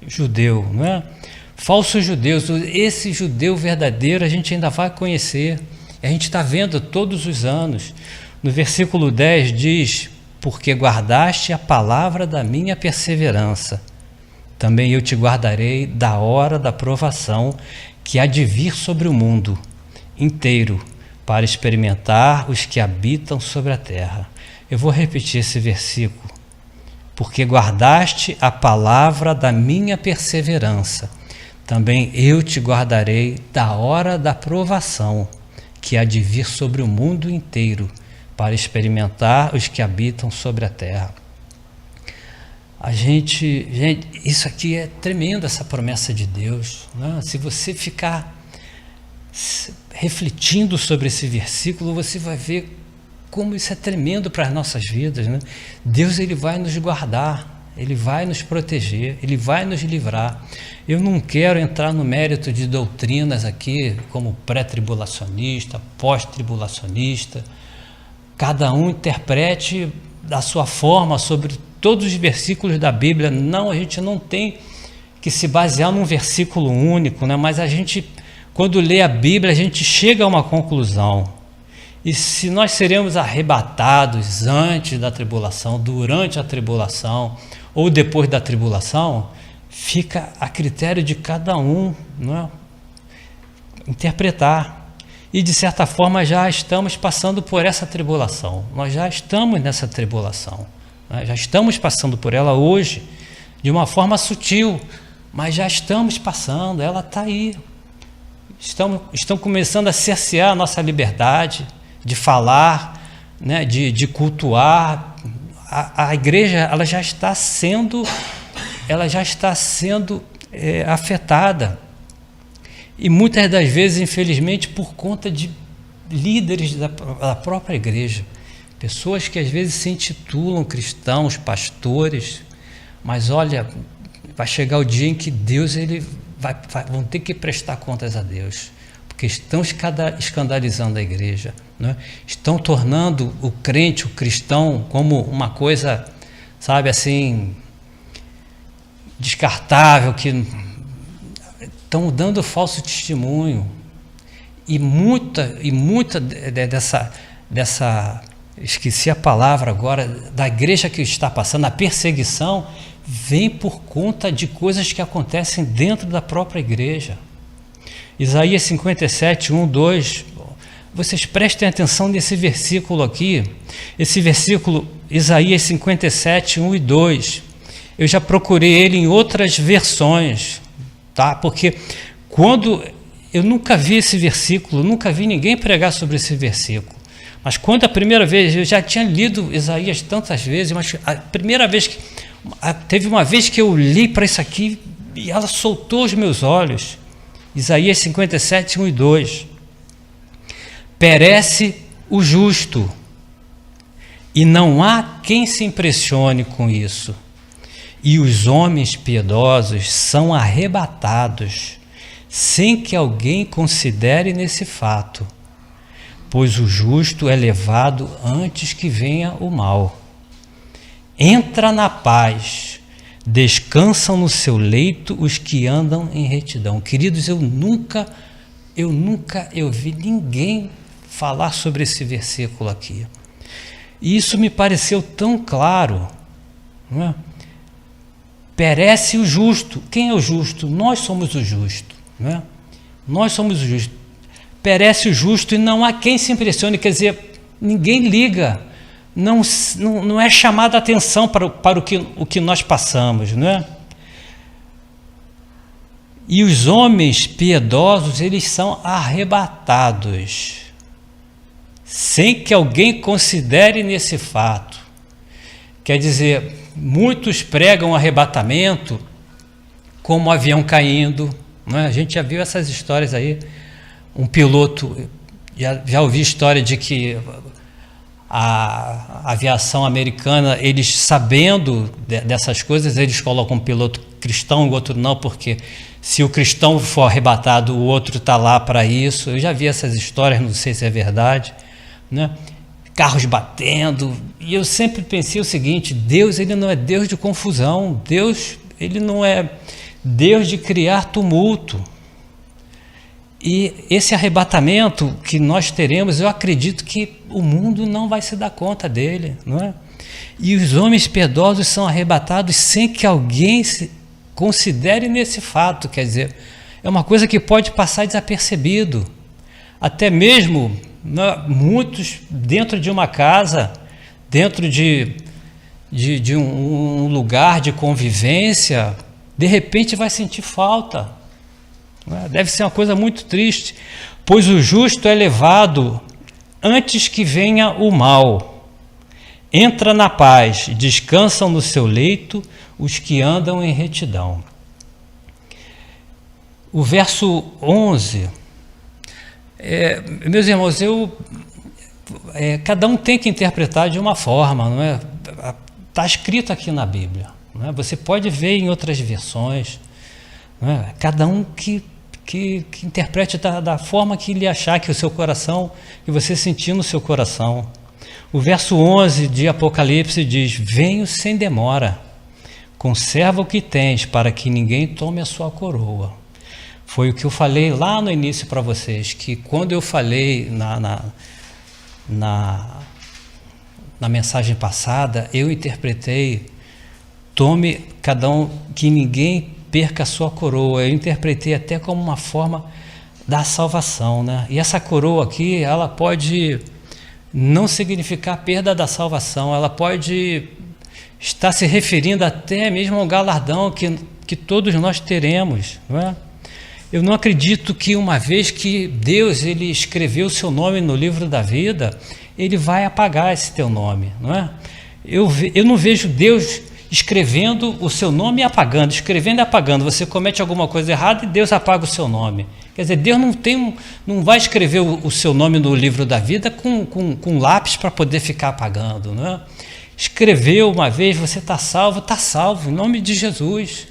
judeu, não é? Falsos judeus. Esse judeu verdadeiro a gente ainda vai conhecer, a gente está vendo todos os anos. No versículo 10 diz: porque guardaste a palavra da minha perseverança, também eu te guardarei da hora da provação que há de vir sobre o mundo inteiro, para experimentar os que habitam sobre a terra. Eu vou repetir esse versículo. Porque guardaste a palavra da minha perseverança, também eu te guardarei da hora da provação que há de vir sobre o mundo inteiro, para experimentar os que habitam sobre a terra. Gente, isso aqui é tremendo, essa promessa de Deus, né? Se você ficar refletindo sobre esse versículo, você vai ver como isso é tremendo para as nossas vidas, né? Deus, ele vai nos guardar, ele vai nos proteger, ele vai nos livrar. Eu não quero entrar no mérito de doutrinas aqui, como pré-tribulacionista, pós-tribulacionista. Cada um interprete da sua forma sobre todos os versículos da Bíblia. Não, a gente não tem que se basear num versículo único, né? Mas a gente, quando lê a Bíblia, a gente chega a uma conclusão. E se nós seremos arrebatados antes da tribulação, durante a tribulação ou depois da tribulação, fica a critério de cada um, não é? Interpretar. E de certa forma já estamos passando por essa tribulação. Nós já estamos nessa tribulação, né? Já estamos passando por ela hoje, de uma forma sutil, mas já estamos passando, ela está aí. Estão começando a cercear a nossa liberdade de falar, né, de cultuar. A igreja ela já está sendo afetada. E muitas das vezes, infelizmente, por conta de líderes da própria igreja. Pessoas que às vezes se intitulam cristãos, pastores, mas olha, vai chegar o dia em que Deus, vão ter que prestar contas a Deus, porque estão escandalizando a igreja, né? Estão tornando o crente, o cristão, como uma coisa, sabe, assim, descartável, que estão dando falso testemunho. E muita dessa, esqueci a palavra agora, da igreja que está passando, a perseguição, vem por conta de coisas que acontecem dentro da própria igreja. Isaías 57, 1, 2, vocês prestem atenção nesse versículo aqui, esse versículo, Isaías 57, 1 e 2, eu já procurei ele em outras versões, tá? Porque eu nunca vi esse versículo, nunca vi ninguém pregar sobre esse versículo, mas quando a primeira vez, eu já tinha lido Isaías tantas vezes, mas a primeira vez, teve uma vez que eu li para isso aqui, e ela soltou os meus olhos, Isaías 57, 1 e 2, perece o justo, e não há quem se impressione com isso, e os homens piedosos são arrebatados, sem que alguém considere nesse fato, pois o justo é levado antes que venha o mal. Entra na paz, descansam no seu leito os que andam em retidão. Queridos, eu nunca vi ninguém falar sobre esse versículo aqui. E isso me pareceu tão claro, não é? Perece o justo. Quem é o justo? Nós somos o justo, não é? Nós somos o justo. Perece o justo e não há quem se impressione, quer dizer, ninguém liga, não é chamada a atenção para o que nós passamos, não é? E os homens piedosos, eles são arrebatados, sem que alguém considere nesse fato. Quer dizer, muitos pregam arrebatamento como um avião caindo, não é? A gente já viu essas histórias aí. Um piloto, já ouvi história de que a aviação americana, eles sabendo dessas coisas, eles colocam um piloto cristão, o outro não, porque se o cristão for arrebatado, o outro está lá para isso. Eu já vi essas histórias, não sei se é verdade, né? Carros batendo, e eu sempre pensei o seguinte: Deus, ele não é Deus de confusão, Deus, ele não é Deus de criar tumulto. E esse arrebatamento que nós teremos, eu acredito que o mundo não vai se dar conta dele, não é? E os homens piedosos são arrebatados sem que alguém se considere nesse fato. Quer dizer, é uma coisa que pode passar desapercebido. Até mesmo muitos dentro de uma casa, dentro de um lugar de convivência, de repente vai sentir falta. Deve ser uma coisa muito triste, pois o justo é levado antes que venha o mal. Entra na paz, descansam no seu leito os que andam em retidão. O verso 11, meus irmãos, cada um tem que interpretar de uma forma, não é? Está escrito aqui na Bíblia, não é? Você pode ver em outras versões, não é? Cada um que interprete da forma que lhe achar, que o seu coração, que você sentir no seu coração. O verso 11 de Apocalipse diz: venho sem demora, conserva o que tens, para que ninguém tome a sua coroa. Foi o que eu falei lá no início para vocês, que quando eu falei na mensagem passada, eu interpretei: tome cada um, que ninguém perca a sua coroa. Eu interpretei até como uma forma da salvação, né? E essa coroa aqui, ela pode não significar perda da salvação, ela pode estar se referindo até mesmo ao galardão que todos nós teremos, não é? Eu não acredito que uma vez que Deus ele escreveu o seu nome no livro da vida, ele vai apagar esse teu nome, não é? Eu não vejo Deus escrevendo o seu nome e apagando, escrevendo e apagando. Você comete alguma coisa errada e Deus apaga o seu nome. Quer dizer, Deus não vai escrever o seu nome no livro da vida com lápis para poder ficar apagando, não é? Escreveu uma vez, você está salvo, em nome de Jesus.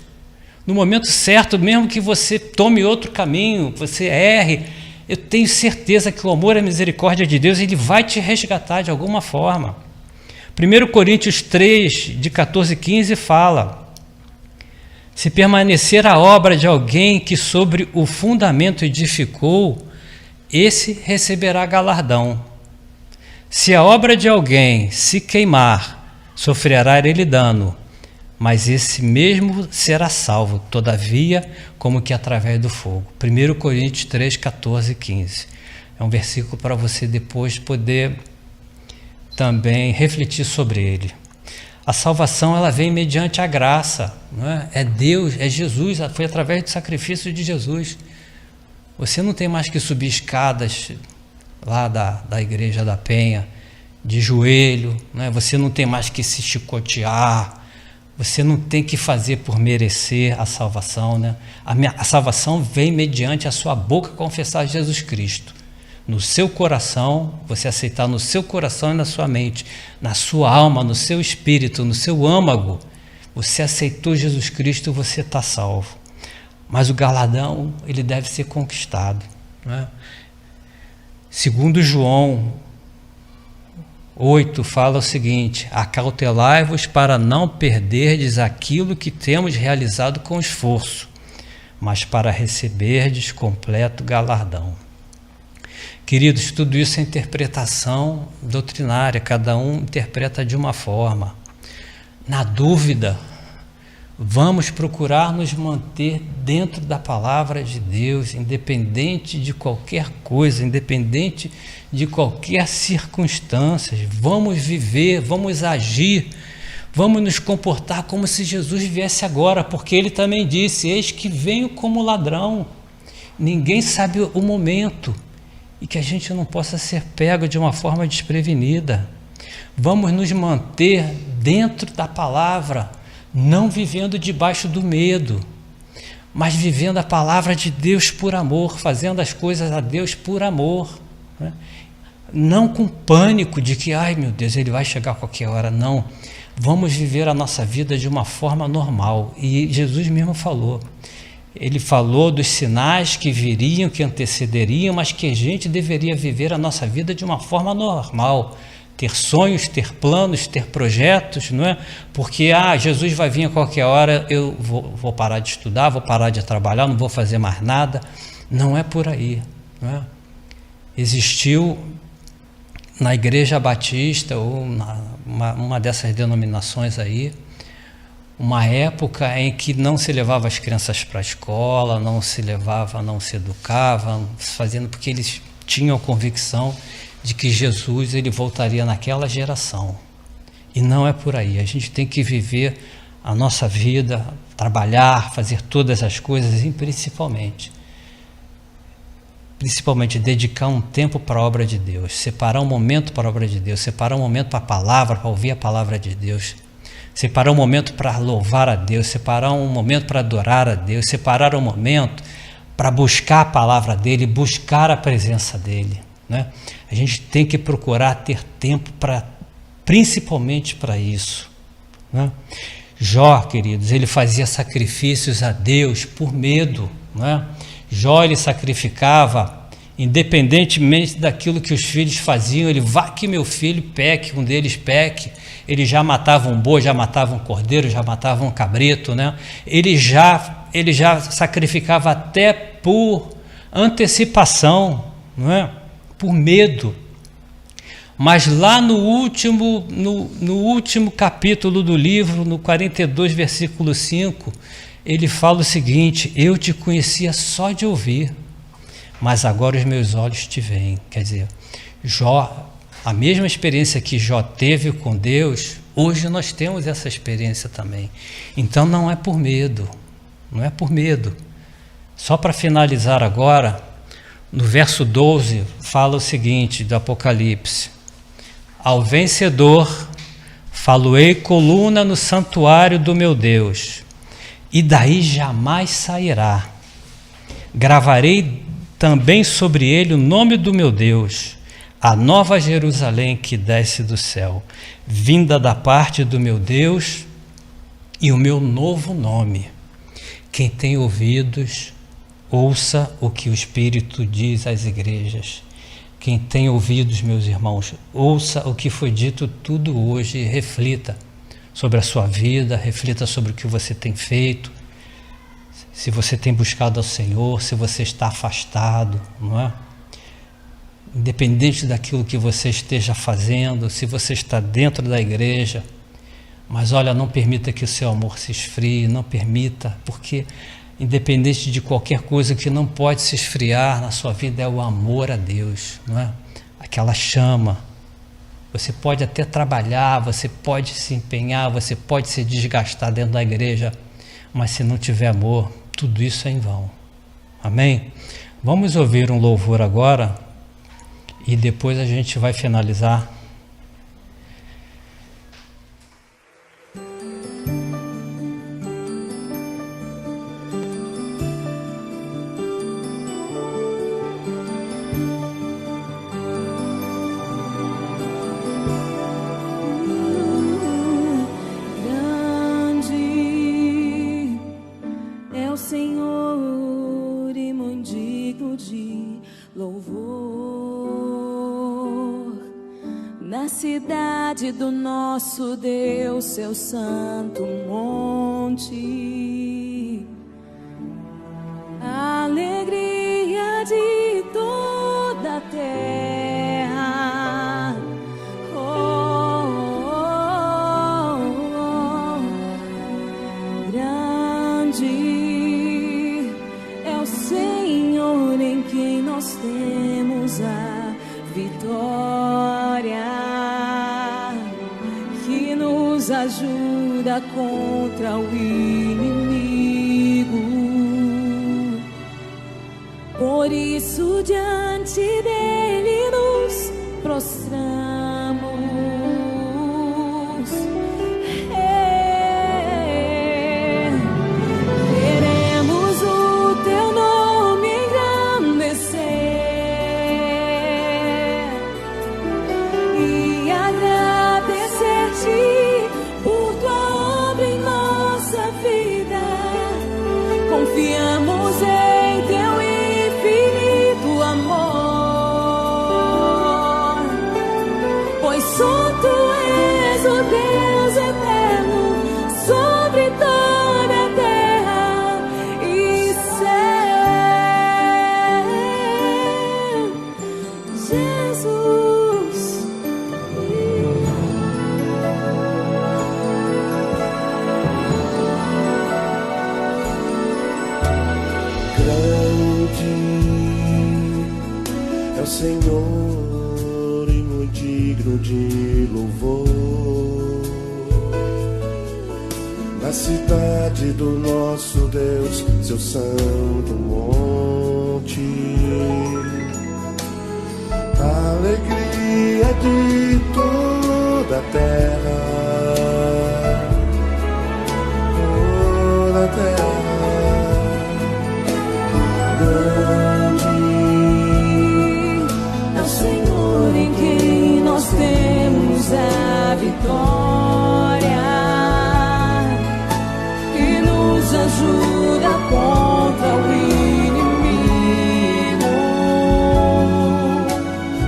No momento certo, mesmo que você tome outro caminho, você erre, eu tenho certeza que o amor e a misericórdia de Deus, ele vai te resgatar de alguma forma. 1 Coríntios 3, de 14 e 15 fala: se permanecer a obra de alguém que sobre o fundamento edificou, esse receberá galardão. Se a obra de alguém se queimar, sofrerá ele dano, mas esse mesmo será salvo, todavia, como que através do fogo. 1 Coríntios 3, 14 e 15. É um versículo para você depois poder também refletir sobre ele. A salvação, ela vem mediante a graça, não é? É Deus, é Jesus, foi através do sacrifício de Jesus. Você não tem mais que subir escadas lá da igreja da Penha, de joelho, não é? Você não tem mais que se chicotear, você não tem que fazer por merecer a salvação, né? A salvação vem mediante a sua boca confessar Jesus Cristo. No seu coração, você aceitar no seu coração e na sua mente, na sua alma, no seu espírito, no seu âmago, você aceitou Jesus Cristo, você está salvo. Mas o galardão, ele deve ser conquistado, não é? Segundo João 8 fala o seguinte: acautelai-vos para não perderdes aquilo que temos realizado com esforço, mas para receberdes completo galardão. Queridos, tudo isso é interpretação doutrinária, cada um interpreta de uma forma. Na dúvida, vamos procurar nos manter dentro da palavra de Deus, independente de qualquer coisa, independente de qualquer circunstância. Vamos viver, vamos agir, Vamos nos comportar como se Jesus viesse agora, porque ele também disse: eis que venho como ladrão. Ninguém sabe o momento, e que a gente não possa ser pego de uma forma desprevenida. Vamos nos manter dentro da palavra, não vivendo debaixo do medo, mas vivendo a palavra de Deus por amor, fazendo as coisas a Deus por amor, né? Não com pânico de que, ai meu Deus, ele vai chegar a qualquer hora. Não, vamos viver a nossa vida de uma forma normal. E Jesus mesmo falou, ele falou dos sinais que viriam, que antecederiam, mas que a gente deveria viver a nossa vida de uma forma normal, ter sonhos, ter planos, ter projetos, não é? Porque Jesus vai vir a qualquer hora, eu vou parar de estudar, vou parar de trabalhar, não vou fazer mais nada. Não é por aí, não é? Existiu na Igreja Batista, ou uma dessas denominações aí, uma época em que não se levava as crianças para a escola, não se educava, fazendo, porque eles tinham a convicção de que Jesus ele voltaria naquela geração. E não é por aí. A gente tem que viver a nossa vida, trabalhar, fazer todas as coisas e principalmente dedicar um tempo para a obra de Deus, separar um momento para a obra de Deus, separar um momento para a palavra, para ouvir a palavra de Deus, separar um momento para louvar a Deus, separar um momento para adorar a Deus, separar um momento para buscar a palavra dEle, buscar a presença dEle, né? A gente tem que procurar ter tempo principalmente para isso, né? Jó, queridos, ele fazia sacrifícios a Deus por medo, né? Jó, ele sacrificava independentemente daquilo que os filhos faziam. Ele, vá que meu filho peque, um deles peque. Ele já matava um boi, já matava um cordeiro, já matava um cabrito, né? Ele já sacrificava até por antecipação, não é? Por medo. Mas lá no último capítulo do livro, no 42, versículo 5, ele fala o seguinte: eu te conhecia só de ouvir, mas agora os meus olhos te veem. Quer dizer, Jó, a mesma experiência que Jó teve com Deus, hoje nós temos essa experiência também. Então não é por medo, não é por medo. Só para finalizar agora, no verso 12, fala o seguinte do Apocalipse: ao vencedor faloei coluna no santuário do meu Deus, e daí jamais sairá. Gravarei também sobre ele o nome do meu Deus, a nova Jerusalém que desce do céu, vinda da parte do meu Deus, e o meu novo nome. Quem tem ouvidos, ouça o que o Espírito diz às igrejas. Quem tem ouvidos, meus irmãos, ouça o que foi dito tudo hoje e reflita sobre a sua vida, reflita sobre o que você tem feito, se você tem buscado ao Senhor, se você está afastado, não é? Independente daquilo que você esteja fazendo, se você está dentro da igreja, mas olha, não permita que o seu amor se esfrie, não permita, porque independente de qualquer coisa que não pode se esfriar na sua vida é o amor a Deus, não é? Aquela chama. Você pode até trabalhar, você pode se empenhar, você pode se desgastar dentro da igreja, mas se não tiver amor, tudo isso é em vão. Amém? Vamos ouvir um louvor agora e depois a gente vai finalizar. Do nosso Deus, seu santo monte, a alegria de toda a terra. Grande é o Senhor em quem nós temos a vitória. ajuda contra o inimigo. Por isso diante dele nos prostramos. Queremos o teu nome engrandecer e agradecer-te por tua obra em nossa vida. Confiamos em teu infinito amor, pois só tu és o Deus eterno sobre toda a terra e céu, Jesus. Grande é o Senhor e muito digno de louvor. Na cidade do nosso Deus, seu santo monte, a alegria de toda a terra, toda a terra. Grande É o Senhor em quem nós temos a vitória, que nos ajuda contra o inimigo.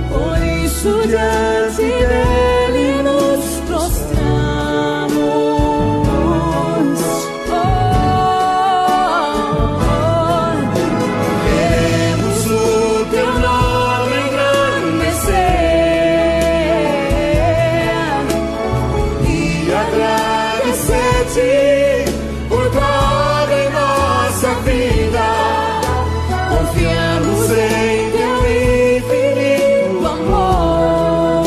Por isso diante dele nos prostramos. queremos o teu nome engrandecer e agradecer-te por tua obra em nossa vida. Confiamos em teu infinito amor,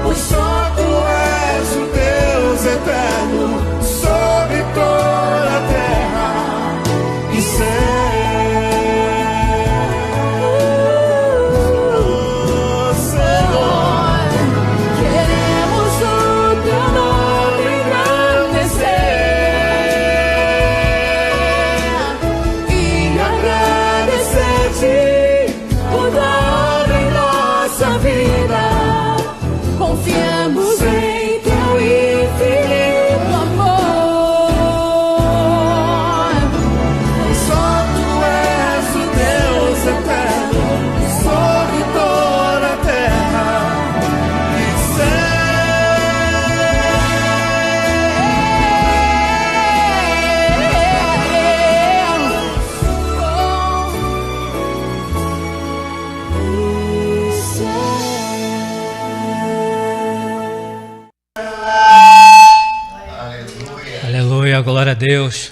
pois só tu és o Deus eterno sobre toda a terra e céu, Senhor. Queremos o teu nome engrandecer e Agradecer-te por tua obra em nossa vida. Confiamos em teu infinito amor, pois só tu és o Deus eterno sobre toda a terra e Aleluia, glória a Deus.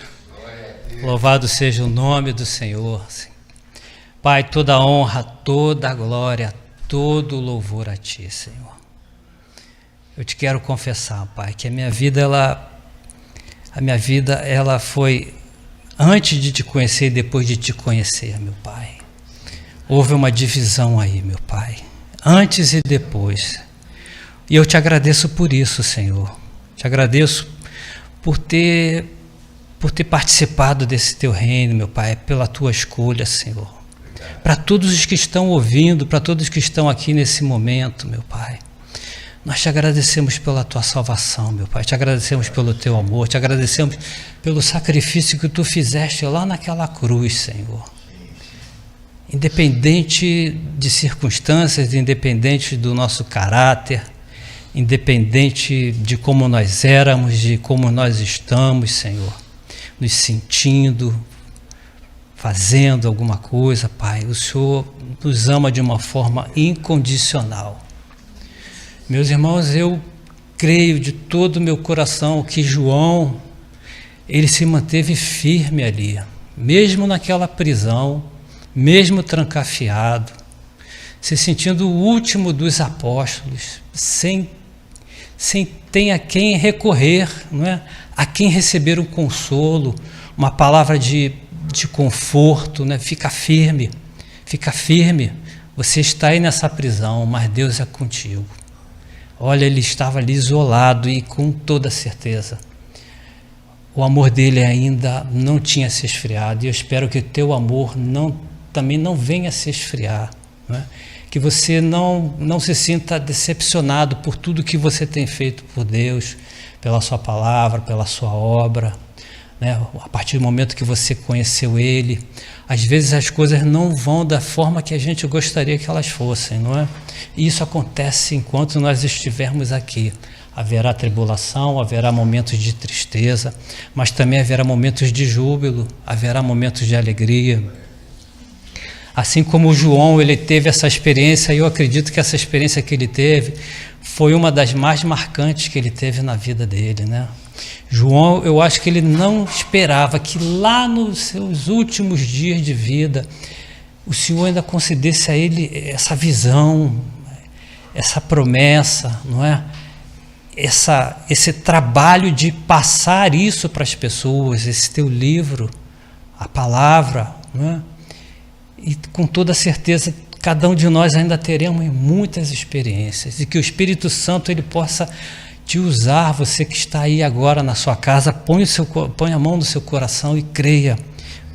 Louvado seja o nome do Senhor. Pai, toda honra, toda glória, todo louvor a Ti, Senhor. Eu te quero confessar, Pai, que a minha vida ela foi antes de te conhecer e depois de te conhecer, meu Pai. Houve uma divisão aí, meu Pai, antes e depois. E eu te agradeço por isso, Senhor. Te agradeço por ter participado desse teu reino, meu Pai, pela tua escolha, Senhor. Para todos os que estão ouvindo, para todos que estão aqui nesse momento, meu Pai, nós te agradecemos pela tua salvação, meu Pai, te agradecemos pelo teu amor, te agradecemos pelo sacrifício que tu fizeste lá naquela cruz, Senhor. Independente de circunstâncias, independente do nosso caráter, independente de como nós éramos, de como nós estamos, Senhor, nos sentindo, fazendo alguma coisa, Pai, o Senhor nos ama de uma forma incondicional. Meus irmãos, eu creio de todo o meu coração que João, ele se manteve firme ali, mesmo naquela prisão, mesmo trancafiado, se sentindo o último dos apóstolos, sem sem ter a quem recorrer, não é? A quem receber um consolo, uma palavra de conforto, né? Fica firme, você está aí nessa prisão, mas Deus é contigo. Olha, ele estava ali isolado e com toda certeza, o amor dele ainda não tinha se esfriado, e eu espero que o teu amor também não venha se esfriar, não é? Que você não se sinta decepcionado por tudo que você tem feito por Deus, pela sua palavra, pela sua obra, né? A partir do momento que você conheceu Ele, às vezes as coisas não vão da forma que a gente gostaria que elas fossem, não é? E isso acontece enquanto nós estivermos aqui. Haverá tribulação, haverá momentos de tristeza, mas também haverá momentos de júbilo, haverá momentos de alegria. Assim como o João, ele teve essa experiência, e eu acredito que essa experiência que ele teve foi uma das mais marcantes que ele teve na vida dele, né? João, eu acho que ele não esperava que lá nos seus últimos dias de vida, o Senhor ainda concedesse a ele essa visão, essa promessa, não é? Esse trabalho de passar isso para as pessoas, esse teu livro, a palavra, não é? E com toda certeza, cada um de nós ainda teremos muitas experiências, e que o Espírito Santo ele possa te usar, você que está aí agora na sua casa, põe a mão no seu coração e creia.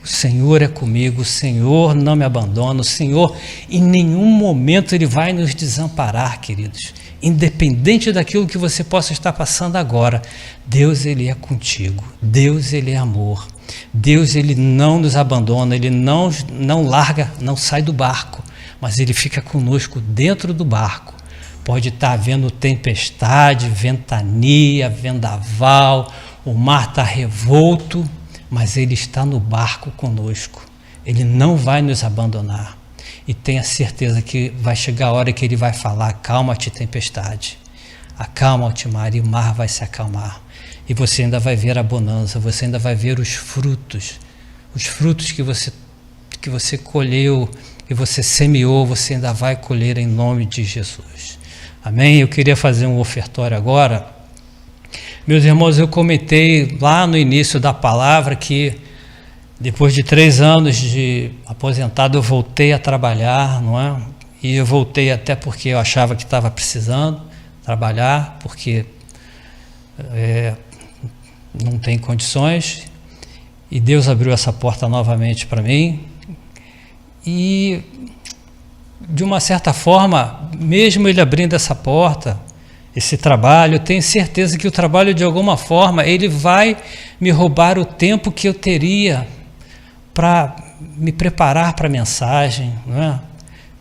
O Senhor é comigo, o Senhor não me abandona, o Senhor em nenhum momento Ele vai nos desamparar, queridos. Independente daquilo que você possa estar passando agora, Deus Ele é contigo, Deus Ele é amor, Deus Ele não nos abandona, Ele não larga, não sai do barco, mas Ele fica conosco dentro do barco. Pode estar havendo tempestade, ventania, vendaval, o mar está revolto, mas Ele está no barco conosco. Ele não vai nos abandonar. E tenha certeza que vai chegar a hora que Ele vai falar: acalma-te, tempestade, acalma-te, mar, e o mar vai se acalmar. E você ainda vai ver a bonança, você ainda vai ver os frutos que você colheu, que você semeou, você ainda vai colher em nome de Jesus. Amém? Eu queria fazer um ofertório agora. Meus irmãos, eu comentei lá no início da palavra que depois de 3 anos de aposentado eu voltei a trabalhar, não é? E eu voltei até porque eu achava que estava precisando trabalhar, porque não tem condições, e Deus abriu essa porta novamente para mim. E de uma certa forma, mesmo Ele abrindo essa porta, esse trabalho, eu tenho certeza que o trabalho, de alguma forma, ele vai me roubar o tempo que eu teria para me preparar para a mensagem, não é?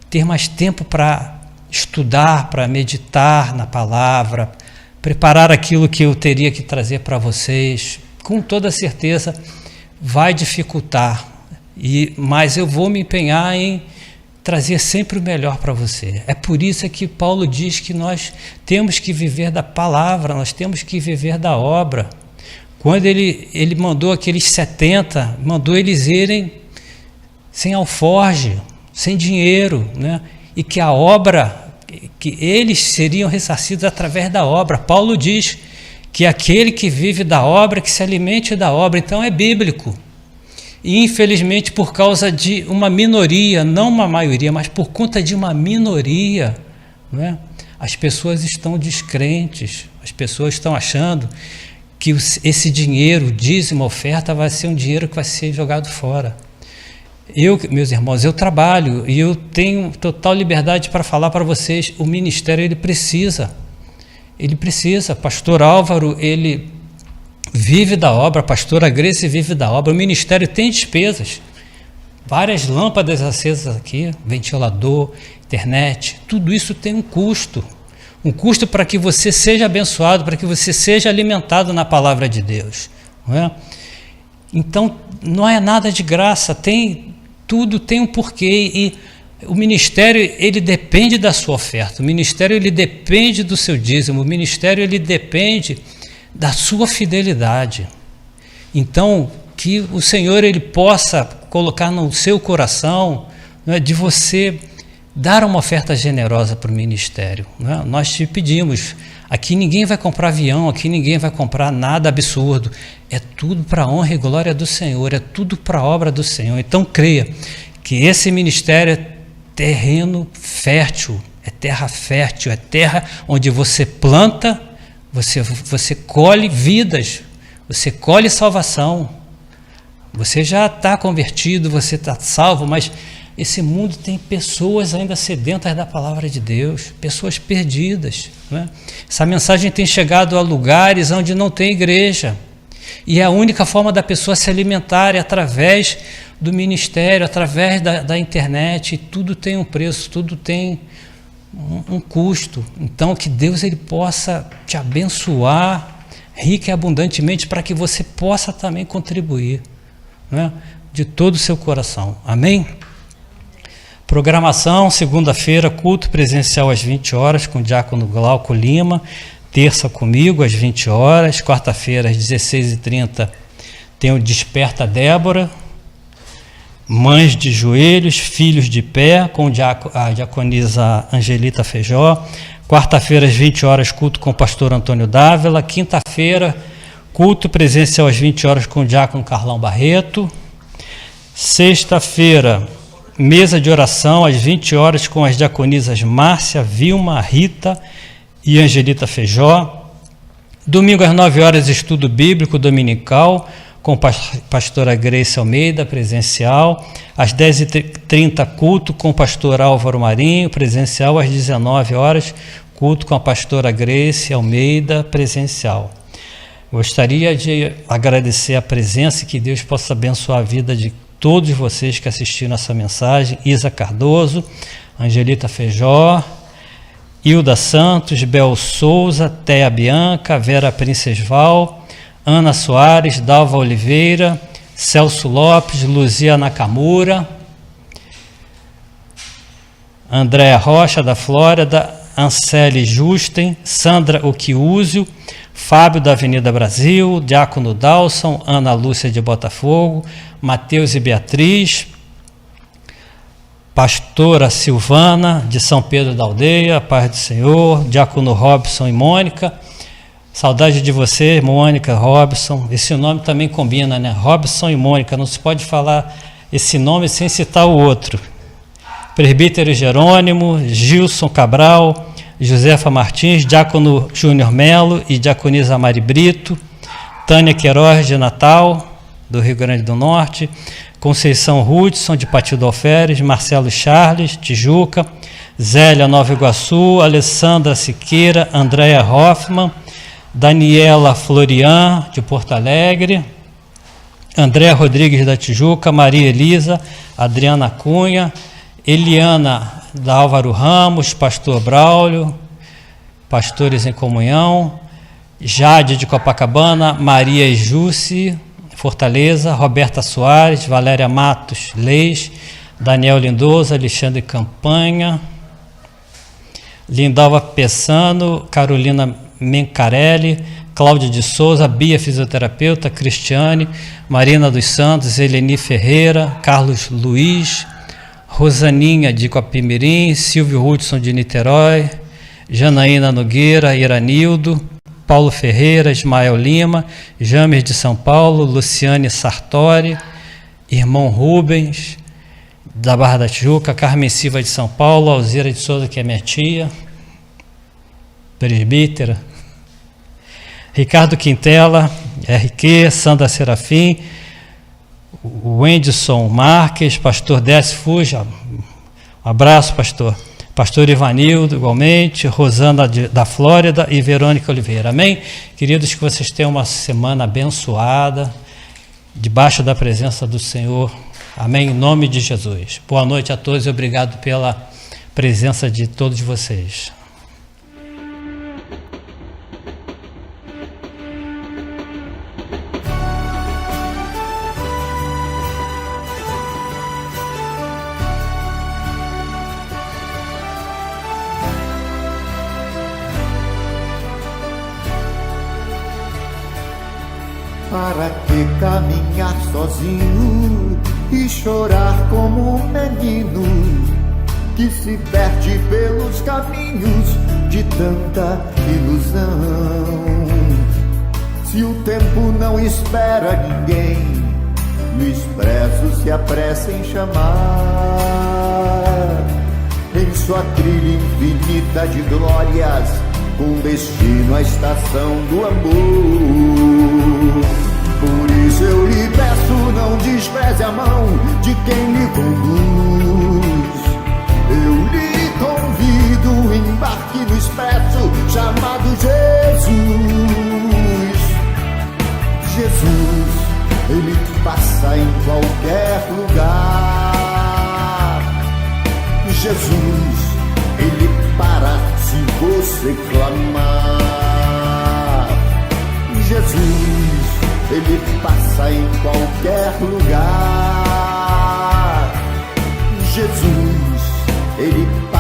Ter mais tempo para estudar, para meditar na palavra, preparar aquilo que eu teria que trazer para vocês. Com toda certeza vai dificultar, mas eu vou me empenhar em trazer sempre o melhor para você. É por isso que Paulo diz que nós temos que viver da palavra, nós temos que viver da obra. Quando ele mandou aqueles 70, mandou eles irem sem alforge, sem dinheiro, né? E que a obra, que eles seriam ressarcidos através da obra. Paulo diz que aquele que vive da obra, que se alimente da obra. Então é bíblico. E infelizmente, por causa de uma minoria, não uma maioria, mas por conta de uma minoria, não é? As pessoas estão descrentes, as pessoas estão achando que esse dinheiro, dízimo, oferta, vai ser um dinheiro que vai ser jogado fora. Meus irmãos, eu trabalho e eu tenho total liberdade para falar para vocês, o ministério ele precisa, pastor Álvaro, ele vive da obra, a pastora Grace vive da obra, o ministério tem despesas, várias lâmpadas acesas aqui, ventilador, internet, tudo isso tem um custo para que você seja abençoado, para que você seja alimentado na palavra de Deus, não é? Então, não é nada de graça, tudo tem um porquê, e o ministério, ele depende da sua oferta, o ministério, ele depende do seu dízimo, o ministério, ele depende da sua fidelidade. Então, que o Senhor ele possa colocar no seu coração, não é, de você dar uma oferta generosa para o ministério. Né? Nós te pedimos, aqui ninguém vai comprar avião, aqui ninguém vai comprar nada absurdo, é tudo para a honra e glória do Senhor, é tudo para a obra do Senhor. Então creia que esse ministério é terreno fértil, é terra fértil, é terra onde você planta, você colhe vidas, você colhe salvação. Você já está convertido, você está salvo, mas esse mundo tem pessoas ainda sedentas da palavra de Deus, pessoas perdidas. Né? Essa mensagem tem chegado a lugares onde não tem igreja. E a única forma da pessoa se alimentar é através do ministério, através da internet. E tudo tem um preço, tudo tem um custo. Então, que Deus ele possa te abençoar rica e abundantemente para que você possa também contribuir, né, de todo o seu coração. Amém? Programação, segunda-feira, culto presencial às 20 horas com o diácono Glauco Lima, terça comigo às 20 horas, quarta-feira às 16h30 tem o Desperta Débora, Mães de Joelhos, Filhos de Pé, com a diaconisa Angelita Feijó, quarta-feira às 20 horas, culto com o pastor Antônio Dávila, quinta-feira, culto presencial às 20 horas com o diácono Carlão Barreto, sexta-feira, mesa de oração às 20 horas com as diaconisas Márcia, Vilma, Rita e Angelita Feijó. Domingo às 9 horas, estudo bíblico dominical com a pastora Grace Almeida, presencial. Às 10h30, culto com o pastor Álvaro Marinho, presencial. Às 19 horas, culto com a pastora Grace Almeida, presencial. Gostaria de agradecer a presença e que Deus possa abençoar a vida de todos vocês que assistiram essa mensagem. Isa Cardoso, Angelita Feijó, Hilda Santos, Bel Souza, Teia Bianca, Vera Princesval, Ana Soares, Dalva Oliveira, Celso Lopes, Luzia Nakamura, Andréa Rocha da Flórida, Ancele Justen, Sandra Oquiúzio, Fábio da Avenida Brasil, Diácono Dalson, Ana Lúcia de Botafogo, Mateus e Beatriz, pastora Silvana de São Pedro da Aldeia, paz do Senhor, Diácono Robson e Mônica, saudade de você, Mônica, Robson, esse nome também combina, né? Robson e Mônica, não se pode falar esse nome sem citar o outro. Presbítero Jerônimo, Gilson Cabral, Josefa Martins, Diácono Júnior Melo e Diaconisa Mari Brito, Tânia Queiroz de Natal, do Rio Grande do Norte, Conceição Hudson de Partido Alferes, Marcelo Charles, Tijuca, Zélia Nova Iguaçu, Alessandra Siqueira, Andréa Hoffmann, Daniela Florian de Porto Alegre, Andréa Rodrigues da Tijuca, Maria Elisa, Adriana Cunha, Eliana da Álvaro Ramos, Pastor Braulio, Pastores em Comunhão, Jade de Copacabana, Maria e Jússi, Fortaleza, Roberta Soares, Valéria Matos Leis, Daniel Lindoso, Alexandre Campanha, Lindalva Pessano, Carolina Mencarelli, Cláudia de Souza, Bia Fisioterapeuta, Cristiane, Marina dos Santos, Eleni Ferreira, Carlos Luiz, Rosaninha de Coapimirim, Silvio Hudson de Niterói, Janaína Nogueira, Iranildo, Paulo Ferreira, Ismael Lima, James de São Paulo, Luciane Sartori, irmão Rubens, da Barra da Tijuca, Carmen Silva de São Paulo, Alzira de Souza, que é minha tia, presbítera, Ricardo Quintela, RQ, Sandra Serafim, Wenderson Marques, pastor Décio Fuja, um abraço, pastor. Pastor Ivanildo, igualmente, Rosana da Flórida e Verônica Oliveira. Amém? Queridos, que vocês tenham uma semana abençoada, debaixo da presença do Senhor. Amém? Em nome de Jesus. Boa noite a todos e obrigado pela presença de todos vocês. Para que caminhar sozinho e chorar como um menino? que se perde pelos caminhos de tanta ilusão. Se o tempo não espera ninguém, no expresso se apressa em chamar. Em sua trilha infinita de glórias, com destino à estação do amor. Por isso eu lhe peço, não despreze a mão de quem lhe conduz. Eu lhe convido, embarque no expresso chamado Jesus. Jesus, ele passa em qualquer lugar. Jesus, ele para se você clamar. Jesus, ele passa em qualquer lugar. Jesus, ele passa